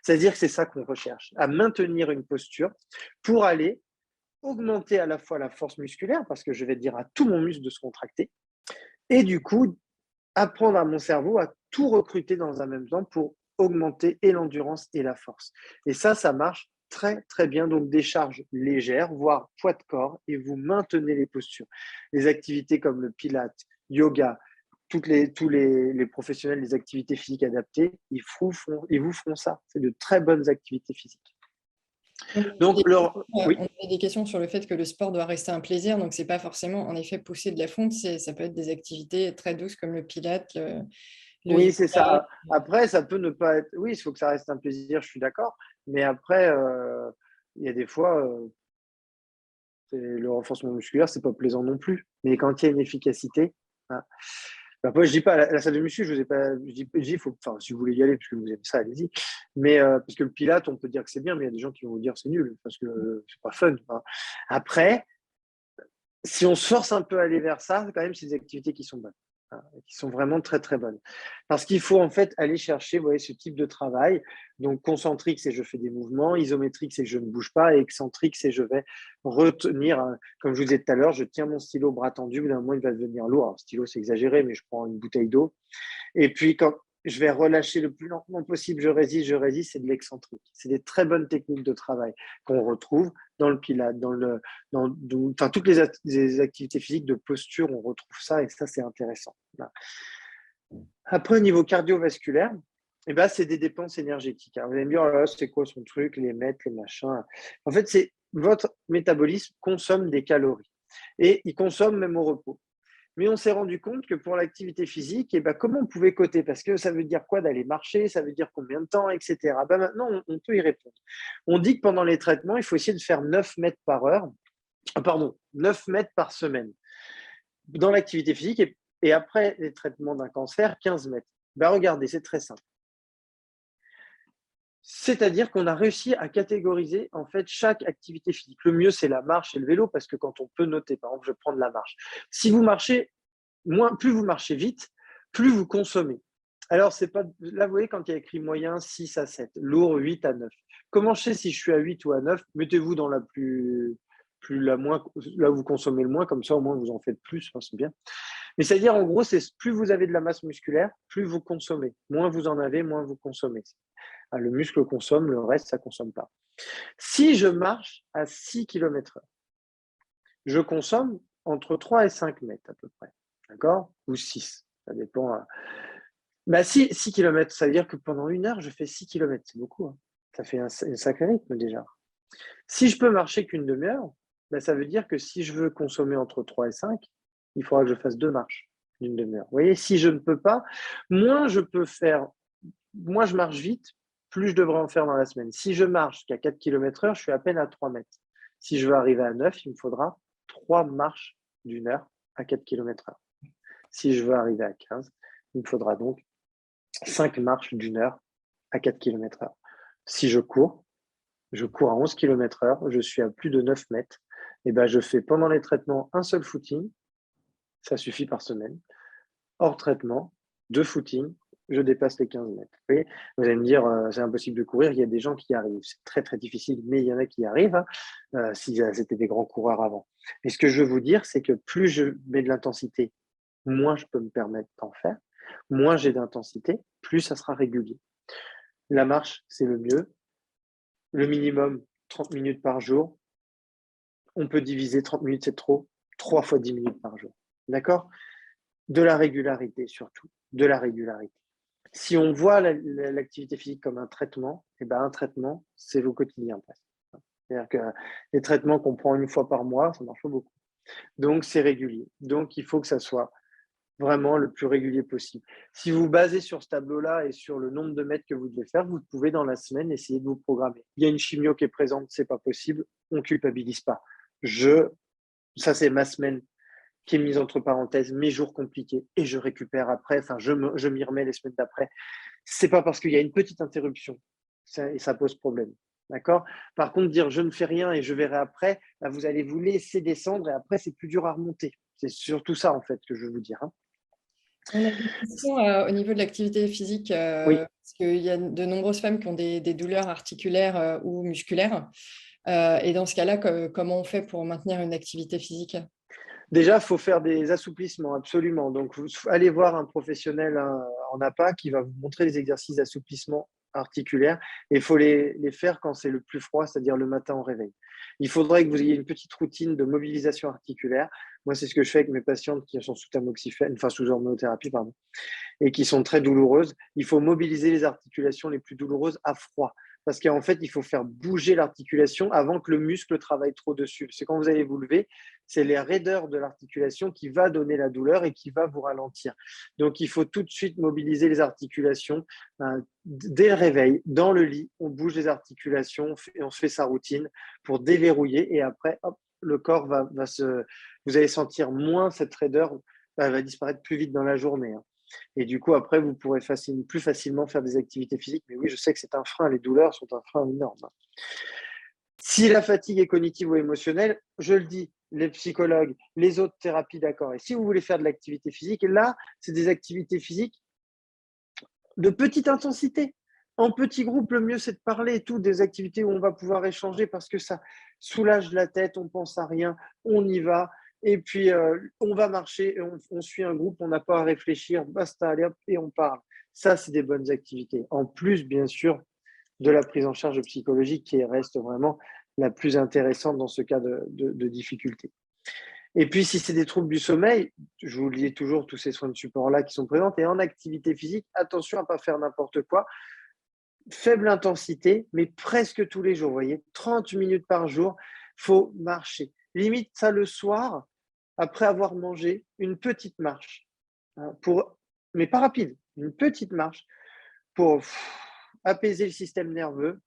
C'est-à-dire que c'est ça qu'on recherche, à maintenir une posture pour aller augmenter à la fois la force musculaire, parce que je vais dire à tout mon muscle de se contracter, et du coup, apprendre à mon cerveau à tout recruter dans un même temps pour augmenter et l'endurance et la force. Et ça marche très, très bien. Donc, des charges légères, voire poids de corps, et vous maintenez les postures. Les activités comme le pilates, yoga, tous les professionnels des activités physiques adaptées, ils vous feront ça. C'est de très bonnes activités physiques. Donc, on oui. a des questions sur le fait que le sport doit rester un plaisir, donc ce n'est pas forcément en effet pousser de la fonte, ça peut être des activités très douces comme le pilate, le Oui, c'est yoga. ça. Après, ça peut ne pas être. Oui, il faut que ça reste un plaisir, je suis d'accord. Mais après, il y a des fois, le renforcement musculaire, c'est pas plaisant non plus. Mais quand il y a une efficacité, hein. Après, je dis pas la salle de muscu, je vous ai pas. Je dis faut. Enfin, si vous voulez y aller parce que vous aimez ça, allez-y. Mais parce que le Pilate, on peut dire que c'est bien, mais il y a des gens qui vont vous dire que c'est nul parce que c'est pas fun, hein. Après, si on se force un peu à aller vers ça, quand même, c'est des activités qui sont bonnes, hein, qui sont vraiment très, très bonnes. Parce qu'il faut en fait aller chercher, vous voyez, ce type de travail. Donc, concentrique, c'est je fais des mouvements. Isométrique, c'est je ne bouge pas. Et excentrique, c'est je vais retenir, comme je vous disais tout à l'heure, je tiens mon stylo bras tendu. D'un moment, il va devenir lourd. Alors, stylo, c'est exagéré, mais je prends une bouteille d'eau. Et puis, quand je vais relâcher le plus lentement possible, je résiste, c'est de l'excentrique. C'est des très bonnes techniques de travail qu'on retrouve dans le pilate, enfin, toutes les activités physiques de posture, on retrouve ça et ça, c'est intéressant. Après, au niveau cardiovasculaire, eh ben, c'est des dépenses énergétiques. Vous allez me dire, oh là, c'est quoi son truc, les mètres, les machins. En fait, c'est votre métabolisme consomme des calories et il consomme même au repos. Mais on s'est rendu compte que pour l'activité physique, eh ben, comment on pouvait coter? Parce que ça veut dire quoi d'aller marcher? Ça veut dire combien de temps, etc. Ben maintenant, on peut y répondre. On dit que pendant les traitements, il faut essayer de faire 9 mètres par heure, pardon, 9 mètres par semaine dans l'activité physique et après les traitements d'un cancer, 15 mètres. Ben regardez, c'est très simple. C'est-à-dire qu'on a réussi à catégoriser en fait chaque activité physique. Le mieux, c'est la marche et le vélo parce que quand on peut noter, par exemple, je prends de la marche. Si vous marchez, plus vous marchez vite, plus vous consommez. Alors, c'est pas. Là, vous voyez, quand il y a écrit moyen 6 à 7, lourd 8 à 9. Comment je sais si je suis à 8 ou à 9? Mettez-vous dans la la moins, là où vous consommez le moins, comme ça, au moins, vous en faites plus, c'est bien. Mais c'est-à-dire, en gros, c'est plus vous avez de la masse musculaire, plus vous consommez. Moins vous en avez, moins vous consommez. Le muscle consomme, le reste, ça ne consomme pas. Si je marche à 6 km/h, je consomme entre 3 et 5 mètres à peu près. D'accord? Ou 6. Ça dépend. 6 km, ça veut dire que pendant 1 heure, je fais 6 km. C'est beaucoup, hein. Ça fait un sacré rythme déjà. Si je peux marcher qu'une demi-heure, ça veut dire que si je veux consommer entre 3 et 5, il faudra que je fasse 2 marches d'une demi-heure. Vous voyez, si je ne peux pas, moins je marche vite, plus je devrais en faire dans la semaine. Si je marche jusqu'à 4 km/h, je suis à peine à 3 mètres. Si je veux arriver à 9, il me faudra 3 marches d'1 heure à 4 km/h. Si je veux arriver à 15, il me faudra donc 5 marches d'1 heure à 4 km/h. Si je cours à 11 km/h, je suis à plus de 9 mètres. Et je fais pendant les traitements un seul footing, ça suffit par semaine. Hors traitement, 2 footings, je dépasse les 15 mètres. Vous allez me dire, c'est impossible de courir, il y a des gens qui y arrivent. C'est très, très difficile, mais il y en a qui y arrivent, hein, si c'était des grands coureurs avant. Mais ce que je veux vous dire, c'est que plus je mets de l'intensité, moins je peux me permettre d'en faire. Moins j'ai d'intensité, plus ça sera régulier. La marche, c'est le mieux. Le minimum, 30 minutes par jour. On peut diviser, 30 minutes, c'est trop. 3 fois 10 minutes par jour. D'accord? De la régularité surtout. De la régularité. Si on voit l'activité physique comme un traitement, un traitement, c'est vos quotidiens presque. C'est-à-dire que les traitements qu'on prend une fois par mois, ça marche pas beaucoup. Donc, c'est régulier. Donc, il faut que ça soit vraiment le plus régulier possible. Si vous vous basez sur ce tableau-là et sur le nombre de mètres que vous devez faire, vous pouvez dans la semaine essayer de vous programmer. Il y a une chimio qui est présente, c'est pas possible, on ne culpabilise pas. Ça, c'est ma semaine qui est mise entre parenthèses, mes jours compliqués, et je récupère après, je m'y remets les semaines d'après. C'est pas parce qu'il y a une petite interruption et ça pose problème. D'accord? Par contre, dire je ne fais rien et je verrai après, vous allez vous laisser descendre et après, c'est plus dur à remonter. C'est surtout ça, en fait, que je veux vous dire, hein. On a des questions au niveau de l'activité physique, Oui. parce qu'il y a de nombreuses femmes qui ont des douleurs articulaires ou musculaires. Et dans ce cas-là, comment on fait pour maintenir une activité physique? Déjà, il faut faire des assouplissements, absolument. Donc, allez voir un professionnel en APA qui va vous montrer les exercices d'assouplissement articulaires et il faut les faire quand c'est le plus froid, c'est-à-dire le matin au réveil. Il faudrait que vous ayez une petite routine de mobilisation articulaire. Moi, c'est ce que je fais avec mes patientes qui sont sous tamoxifène, enfin sous hormonothérapie, pardon, et qui sont très douloureuses. Il faut mobiliser les articulations les plus douloureuses à froid. Parce qu'en fait, il faut faire bouger l'articulation avant que le muscle travaille trop dessus. C'est quand vous allez vous lever, c'est les raideurs de l'articulation qui va donner la douleur et qui va vous ralentir. Donc, il faut tout de suite mobiliser les articulations dès le réveil, dans le lit. On bouge les articulations et on se fait sa routine pour déverrouiller. Et après, hop, le corps va se… Vous allez sentir moins cette raideur, elle va disparaître plus vite dans la journée. Et du coup, après, vous pourrez plus facilement faire des activités physiques. Mais oui, je sais que c'est un frein. Les douleurs sont un frein énorme. Si la fatigue est cognitive ou émotionnelle, je le dis, les psychologues, les autres thérapies, d'accord. Et si vous voulez faire de l'activité physique, là, c'est des activités physiques de petite intensité. En petit groupe, le mieux, c'est de parler et tout, des activités où on va pouvoir échanger parce que ça soulage la tête, on pense à rien, on y va. Et puis, on va marcher, et on suit un groupe, on n'a pas à réfléchir, basta, allez hop, et on parle. Ça, c'est des bonnes activités. En plus, bien sûr, de la prise en charge psychologique qui reste vraiment la plus intéressante dans ce cas de difficulté. Et puis, si c'est des troubles du sommeil, je vous lis toujours tous ces soins de support-là qui sont présents. Et en activité physique, attention à ne pas faire n'importe quoi. Faible intensité, mais presque tous les jours. Vous voyez, 30 minutes par jour, il faut marcher. Limite ça le soir, après avoir mangé, une petite marche, mais pas rapide, une petite marche pour apaiser le système nerveux,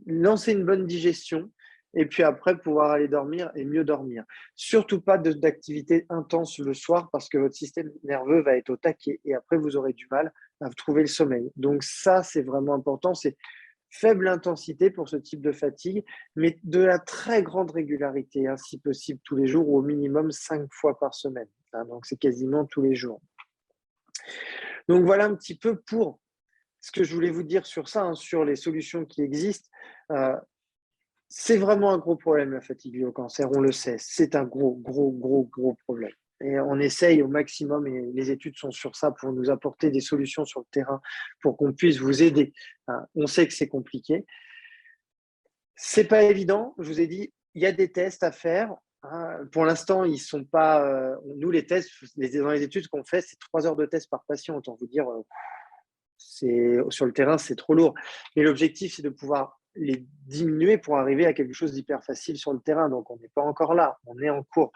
lancer une bonne digestion et puis après pouvoir aller dormir et mieux dormir. Surtout pas d'activité intense le soir parce que votre système nerveux va être au taquet et après vous aurez du mal à trouver le sommeil. Donc ça, c'est vraiment important, c'est faible intensité pour ce type de fatigue, mais de la très grande régularité, hein, si possible tous les jours ou au minimum 5 fois par semaine. Hein, donc c'est quasiment tous les jours. Donc voilà un petit peu pour ce que je voulais vous dire sur ça, hein, sur les solutions qui existent. C'est vraiment un gros problème, la fatigue liée au cancer, on le sait. C'est un gros problème. Et on essaye au maximum, et les études sont sur ça, pour nous apporter des solutions sur le terrain, pour qu'on puisse vous aider. On sait que c'est compliqué. C'est pas évident, je vous ai dit, il y a des tests à faire. Pour l'instant, ils sont pas… nous, les tests, dans les études qu'on fait, c'est 3 heures de tests par patient. Autant vous dire, sur le terrain, c'est trop lourd. Mais l'objectif, c'est de pouvoir les diminuer pour arriver à quelque chose d'hyper facile sur le terrain. Donc, on n'est pas encore là, on est en cours.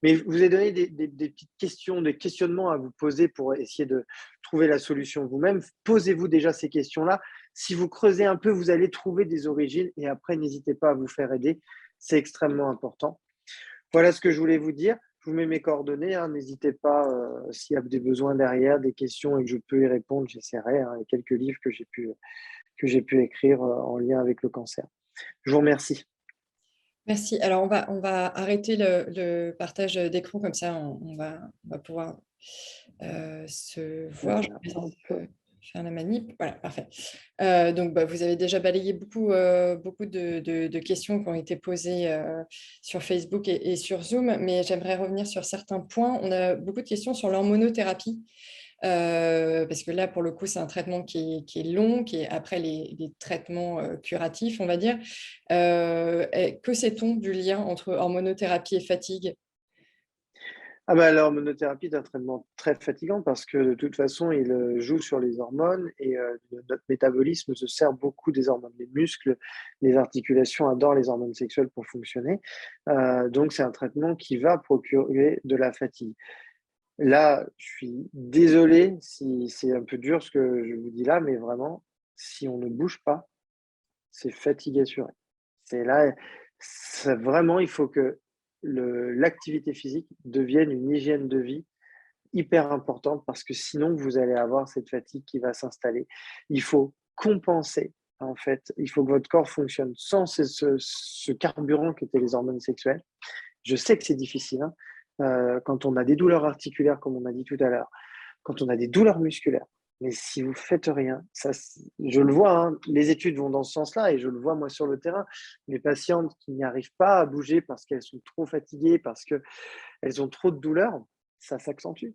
Mais je vous ai donné des petites questions, des questionnements à vous poser pour essayer de trouver la solution vous-même. Posez-vous déjà ces questions-là. Si vous creusez un peu, vous allez trouver des origines et après, n'hésitez pas à vous faire aider. C'est extrêmement important. Voilà ce que je voulais vous dire. Je vous mets mes coordonnées, hein. N'hésitez pas s'il y a des besoins derrière, des questions et que je peux y répondre, j'essaierai. Hein. Il y a quelques livres que j'ai pu écrire en lien avec le cancer. Je vous remercie. Merci. Alors, on va arrêter le partage d'écran, comme ça, on va pouvoir se voir. Je vais faire la manip. Voilà, parfait. Donc, vous avez déjà balayé beaucoup de questions qui ont été posées sur Facebook et sur Zoom, mais j'aimerais revenir sur certains points. On a beaucoup de questions sur l'hormonothérapie. Parce que là, pour le coup, c'est un traitement qui est long, qui est après les traitements curatifs, on va dire. Que sait-on du lien entre hormonothérapie et fatigue? L'hormonothérapie est un traitement très fatigant parce que de toute façon, il joue sur les hormones et notre métabolisme se sert beaucoup des hormones. Les muscles, les articulations adorent les hormones sexuelles pour fonctionner. Donc, c'est un traitement qui va procurer de la fatigue. Là, je suis désolé si c'est un peu dur ce que je vous dis là, mais vraiment, si on ne bouge pas, c'est fatigue assurée. C'est là, vraiment, il faut que l'activité physique devienne une hygiène de vie hyper importante parce que sinon, vous allez avoir cette fatigue qui va s'installer. Il faut compenser, en fait. Il faut que votre corps fonctionne sans ce carburant qu'étaient les hormones sexuelles. Je sais que c'est difficile, hein, quand on a des douleurs articulaires, comme on a dit tout à l'heure, quand on a des douleurs musculaires. Mais si vous faites rien, ça, je le vois, hein, les études vont dans ce sens-là et je le vois moi sur le terrain. Les patientes qui n'y arrivent pas à bouger parce qu'elles sont trop fatiguées, parce qu'elles ont trop de douleurs, ça s'accentue.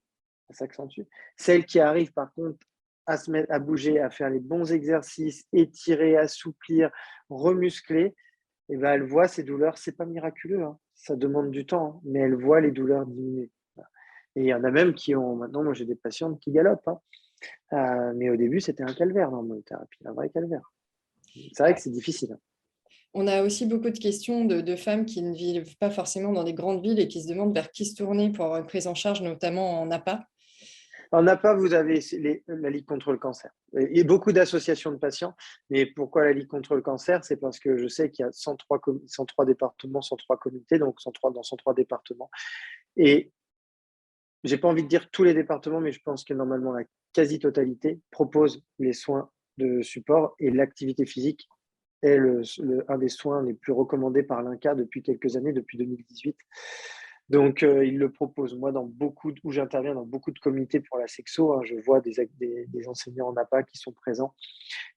Ça s'accentue. Celles qui arrivent par contre à se mettre à bouger, à faire les bons exercices, étirer, assouplir, remuscler, et ben, elle voit ces douleurs. C'est pas miraculeux, hein, ça demande du temps, hein, mais elle voit les douleurs diminuer. Voilà. Et il y en a même qui ont maintenant, moi j'ai des patientes qui galopent, hein, mais au début c'était un calvaire l'hormonothérapie, un vrai calvaire. C'est vrai que c'est difficile, hein. On a aussi beaucoup de questions de femmes qui ne vivent pas forcément dans des grandes villes et qui se demandent vers qui se tourner pour avoir une prise en charge, notamment en APA. En APA, vous avez la Ligue contre le cancer et beaucoup d'associations de patients. Mais pourquoi la Ligue contre le cancer? C'est parce que je sais qu'il y a 103 départements, 103 comités, donc 103 dans 103 départements. Et j'ai pas envie de dire tous les départements, mais je pense que normalement la quasi-totalité propose les soins de support, et l'activité physique est un des soins les plus recommandés par l'INCa depuis quelques années, depuis 2018. Donc, il le propose. Moi, où j'interviens dans beaucoup de comités pour la sexo, hein, je vois des enseignants en APA qui sont présents,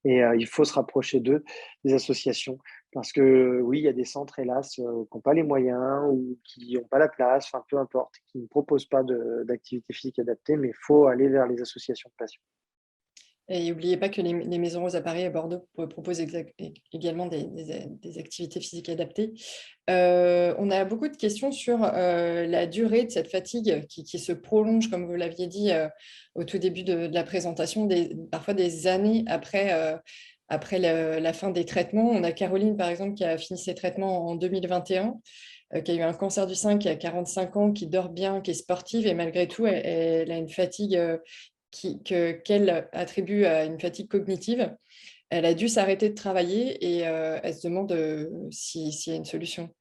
et il faut se rapprocher d'eux, des associations, parce que oui, il y a des centres, hélas, qui n'ont pas les moyens ou qui n'ont pas la place, enfin peu importe, qui ne proposent pas d'activité physique adaptée, mais il faut aller vers les associations de patients. Et n'oubliez pas que les Maisons Roses à Paris et à Bordeaux proposent également des activités physiques adaptées. On a beaucoup de questions sur la durée de cette fatigue qui se prolonge, comme vous l'aviez dit au tout début de la présentation, parfois des années après la fin des traitements. On a Caroline, par exemple, qui a fini ses traitements en 2021, qui a eu un cancer du sein, qui a 45 ans, qui dort bien, qui est sportive, et malgré tout, elle a une fatigue qu'elle attribue à une fatigue cognitive. Elle a dû s'arrêter de travailler et elle se demande s'il y a une solution.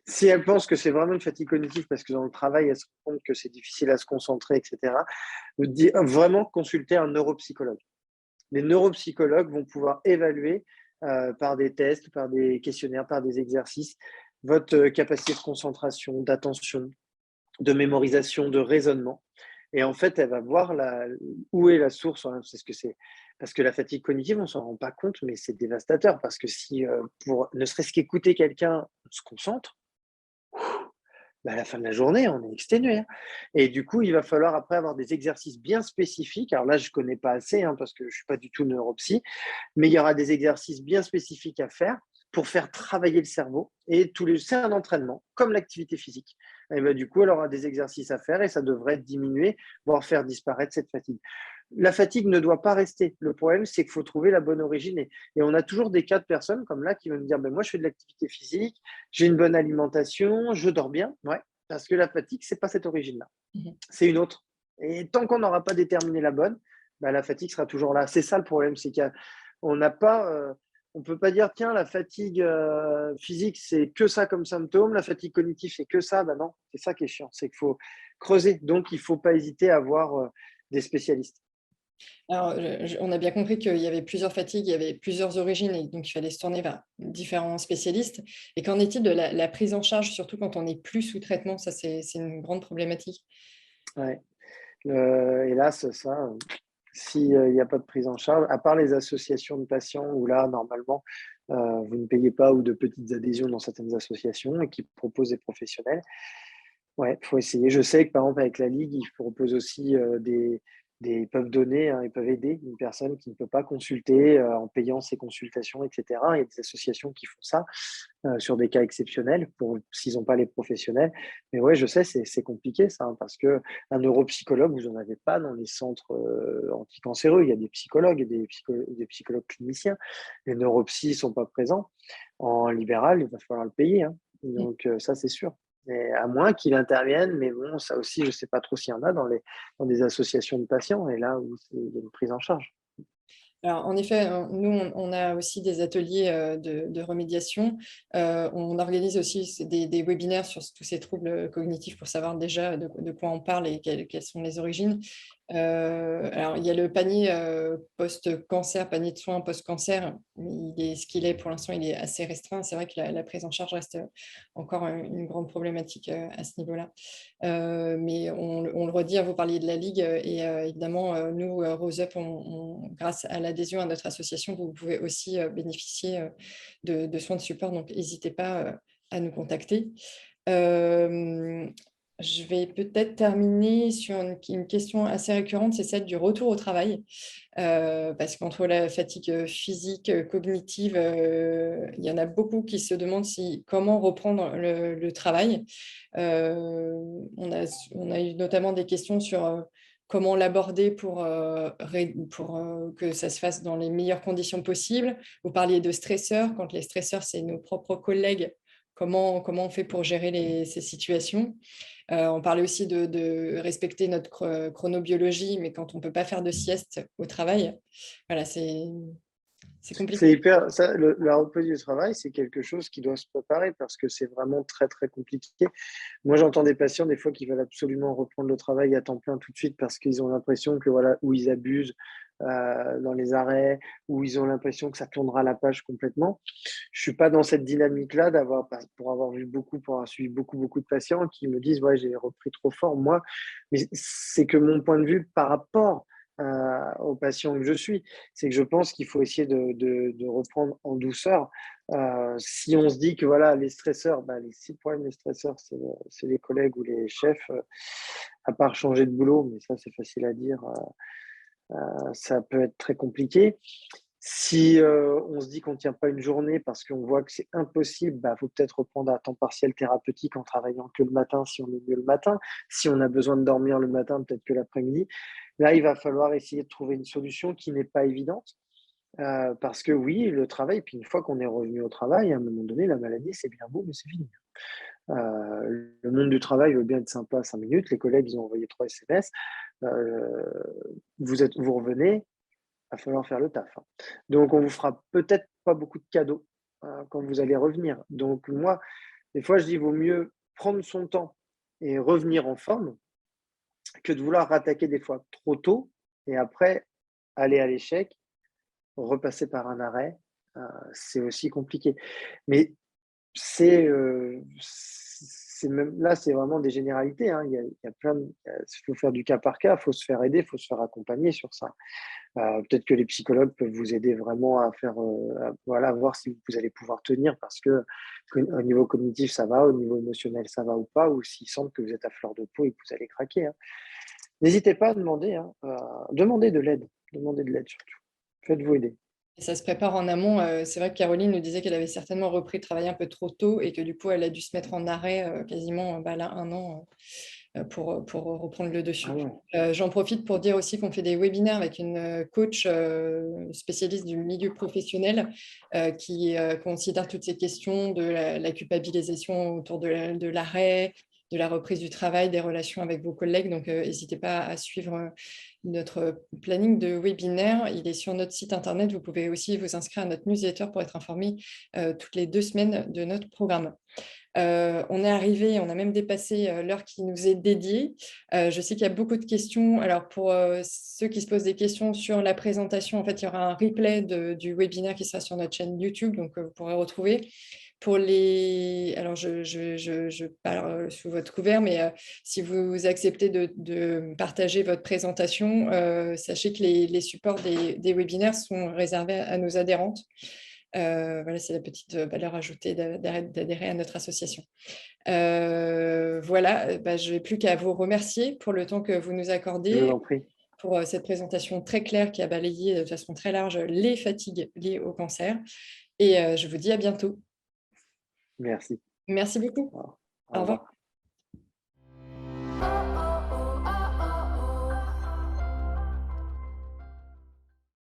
Si elle pense que c'est vraiment une fatigue cognitive parce que dans le travail, elle se rend compte que c'est difficile à se concentrer, etc., vraiment consulter un neuropsychologue. Les neuropsychologues vont pouvoir évaluer par des tests, par des questionnaires, par des exercices, votre capacité de concentration, d'attention, de mémorisation, de raisonnement. Et en fait, elle va voir où est la source. Hein, c'est ce que c'est. Parce que la fatigue cognitive, on ne s'en rend pas compte, mais c'est dévastateur. Parce que si, pour ne serait-ce qu'écouter quelqu'un, on se concentre, bah, à la fin de la journée, on est exténué, hein. Et du coup, il va falloir après avoir des exercices bien spécifiques. Alors là, je ne connais pas assez, hein, parce que je ne suis pas du tout neuropsy, mais il y aura des exercices bien spécifiques à faire pour faire travailler le cerveau. Et c'est un entraînement, comme l'activité physique. Et ben, du coup, elle aura des exercices à faire et ça devrait diminuer, voire faire disparaître cette fatigue. La fatigue ne doit pas rester. Le problème, c'est qu'il faut trouver la bonne origine. Et on a toujours des cas de personnes comme là qui vont me dire, ben, moi, je fais de l'activité physique, j'ai une bonne alimentation, je dors bien. Ouais, parce que la fatigue, c'est pas cette origine-là. C'est une autre. Et tant qu'on n'aura pas déterminé la bonne, ben, la fatigue sera toujours là. C'est ça le problème, c'est qu'on n'a pas, on peut pas dire, tiens, la fatigue physique, c'est que ça comme symptôme, la fatigue cognitive, c'est que ça. Ben non, c'est ça qui est chiant, c'est qu'il faut creuser. Donc, il faut pas hésiter à voir des spécialistes. Alors, on a bien compris qu'il y avait plusieurs fatigues, il y avait plusieurs origines, et donc il fallait se tourner vers différents spécialistes. Et qu'en est-il de la prise en charge, surtout quand on n'est plus sous traitement? Ça, c'est une grande problématique. Ouais. Hélas, ça, s'il n'y a pas de prise en charge, à part les associations de patients où là, normalement, vous ne payez pas, ou de petites adhésions dans certaines associations et qui proposent des professionnels. Ouais, il faut essayer. Je sais que par exemple avec la Ligue, ils proposent aussi ils peuvent donner, hein, ils peuvent aider une personne qui ne peut pas consulter en payant ses consultations, etc. Il y a des associations qui font ça sur des cas exceptionnels s'ils n'ont pas les professionnels. Mais ouais, je sais, c'est compliqué ça, hein, parce que un neuropsychologue, vous n'en avez pas dans les centres anticancéreux. Il y a des psychologues et des psychologues cliniciens. Les neuropsys ne sont pas présents. En libéral, il va falloir le payer, hein. Donc ça, c'est sûr. Et à moins qu'il intervienne, mais bon, ça aussi, je ne sais pas trop s'il y en a dans des associations de patients, et là où il y a une prise en charge. Alors, en effet, nous, on a aussi des ateliers de remédiation. On organise aussi des webinaires sur tous ces troubles cognitifs pour savoir déjà de quoi on parle et quelles sont les origines. Alors, il y a le panier post-cancer, panier de soins post-cancer, mais ce qu'il est pour l'instant, il est assez restreint. C'est vrai que la prise en charge reste encore une grande problématique à ce niveau-là. Mais on le redit, vous parliez de la Ligue, et évidemment, nous, Rose Up, grâce à l'adhésion à notre association, vous pouvez aussi bénéficier de soins de support, donc n'hésitez pas à nous contacter. Je vais peut-être terminer sur une question assez récurrente, c'est celle du retour au travail. Parce qu'entre la fatigue physique, cognitive, il y en a beaucoup qui se demandent comment reprendre le travail. On a eu notamment des questions sur comment l'aborder pour que ça se fasse dans les meilleures conditions possibles. Vous parliez de stresseurs. Quand les stresseurs, c'est nos propres collègues, comment on fait pour gérer ces situations? On parlait aussi de respecter notre chronobiologie, mais quand on ne peut pas faire de sieste au travail, voilà, c'est C'est compliqué. hyper, ça, la reprise du travail, c'est quelque chose qui doit se préparer parce que c'est vraiment très, très compliqué. Moi, j'entends des patients, des fois, qui veulent absolument reprendre le travail à temps plein tout de suite parce qu'ils ont l'impression que, voilà, où ils abusent dans les arrêts, où ils ont l'impression que ça tournera la page complètement. Je suis pas dans cette dynamique-là pour avoir suivi beaucoup, beaucoup de patients qui me disent, ouais, j'ai repris trop fort, moi. Mais c'est que mon point de vue par rapport aux patients que je suis, c'est que je pense qu'il faut essayer de reprendre en douceur. Si on se dit que voilà, les stresseurs, les 6 problèmes, les stresseurs, c'est les collègues ou les chefs, à part changer de boulot, mais ça c'est facile à dire, ça peut être très compliqué. Si on se dit qu'on ne tient pas une journée parce qu'on voit que c'est impossible, faut peut-être reprendre à temps partiel thérapeutique en travaillant que le matin si on est mieux le matin. Si on a besoin de dormir le matin, peut-être que l'après-midi. Là, il va falloir essayer de trouver une solution qui n'est pas évidente. Parce que oui, le travail, puis une fois qu'on est revenu au travail, à un moment donné, la maladie, c'est bien beau, mais c'est fini. Le monde du travail veut bien être sympa 5 minutes. Les collègues, ils ont envoyé 3 SMS. Euh, vous revenez, il va falloir faire le taf, hein. Donc, on vous fera peut-être pas beaucoup de cadeaux quand vous allez revenir. Donc, moi, des fois, je dis, vaut mieux prendre son temps et revenir en forme que de vouloir rattaquer des fois trop tôt et après aller à l'échec, repasser par un arrêt, c'est aussi compliqué. Mais c'est même là, c'est vraiment des généralités, hein. Il y a il faut faire du cas par cas, il faut se faire aider, il faut se faire accompagner sur ça. Peut-être que les psychologues peuvent vous aider vraiment à faire, voilà, voir si vous allez pouvoir tenir parce que au niveau cognitif, ça va, au niveau émotionnel, ça va ou pas, ou s'ils sentent que vous êtes à fleur de peau et que vous allez craquer, hein. N'hésitez pas à demander, hein, demandez de l'aide surtout. Faites-vous aider. Et ça se prépare en amont. C'est vrai que Caroline nous disait qu'elle avait certainement repris de travailler un peu trop tôt et que du coup, elle a dû se mettre en arrêt quasiment là, 1 an pour reprendre le Ah dessus. ouais. J'en profite pour dire aussi qu'on fait des webinaires avec une coach spécialiste du milieu professionnel qui considère toutes ces questions de la culpabilisation autour de l'arrêt, de la reprise du travail, des relations avec vos collègues. Donc, n'hésitez pas à suivre notre planning de webinaire. Il est sur notre site internet. Vous pouvez aussi vous inscrire à notre newsletter pour être informé toutes les 2 semaines de notre programme. On est arrivé, on a même dépassé l'heure qui nous est dédiée. Je sais qu'il y a beaucoup de questions. Alors, pour ceux qui se posent des questions sur la présentation, en fait, il y aura un replay du webinaire qui sera sur notre chaîne YouTube, donc vous pourrez retrouver. Pour les... Alors, je parle sous votre couvert, mais si vous acceptez de partager votre présentation, sachez que les supports des webinaires sont réservés à nos adhérentes. Voilà, c'est la petite valeur ajoutée d'adhérer à notre association. Voilà, je n'ai plus qu'à vous remercier pour le temps que vous nous Je vous accordez, en prie. pour cette présentation très claire qui a balayé de façon très large les fatigues liées au cancer. Et je vous dis à bientôt. Merci. Merci beaucoup. Au Au revoir. revoir.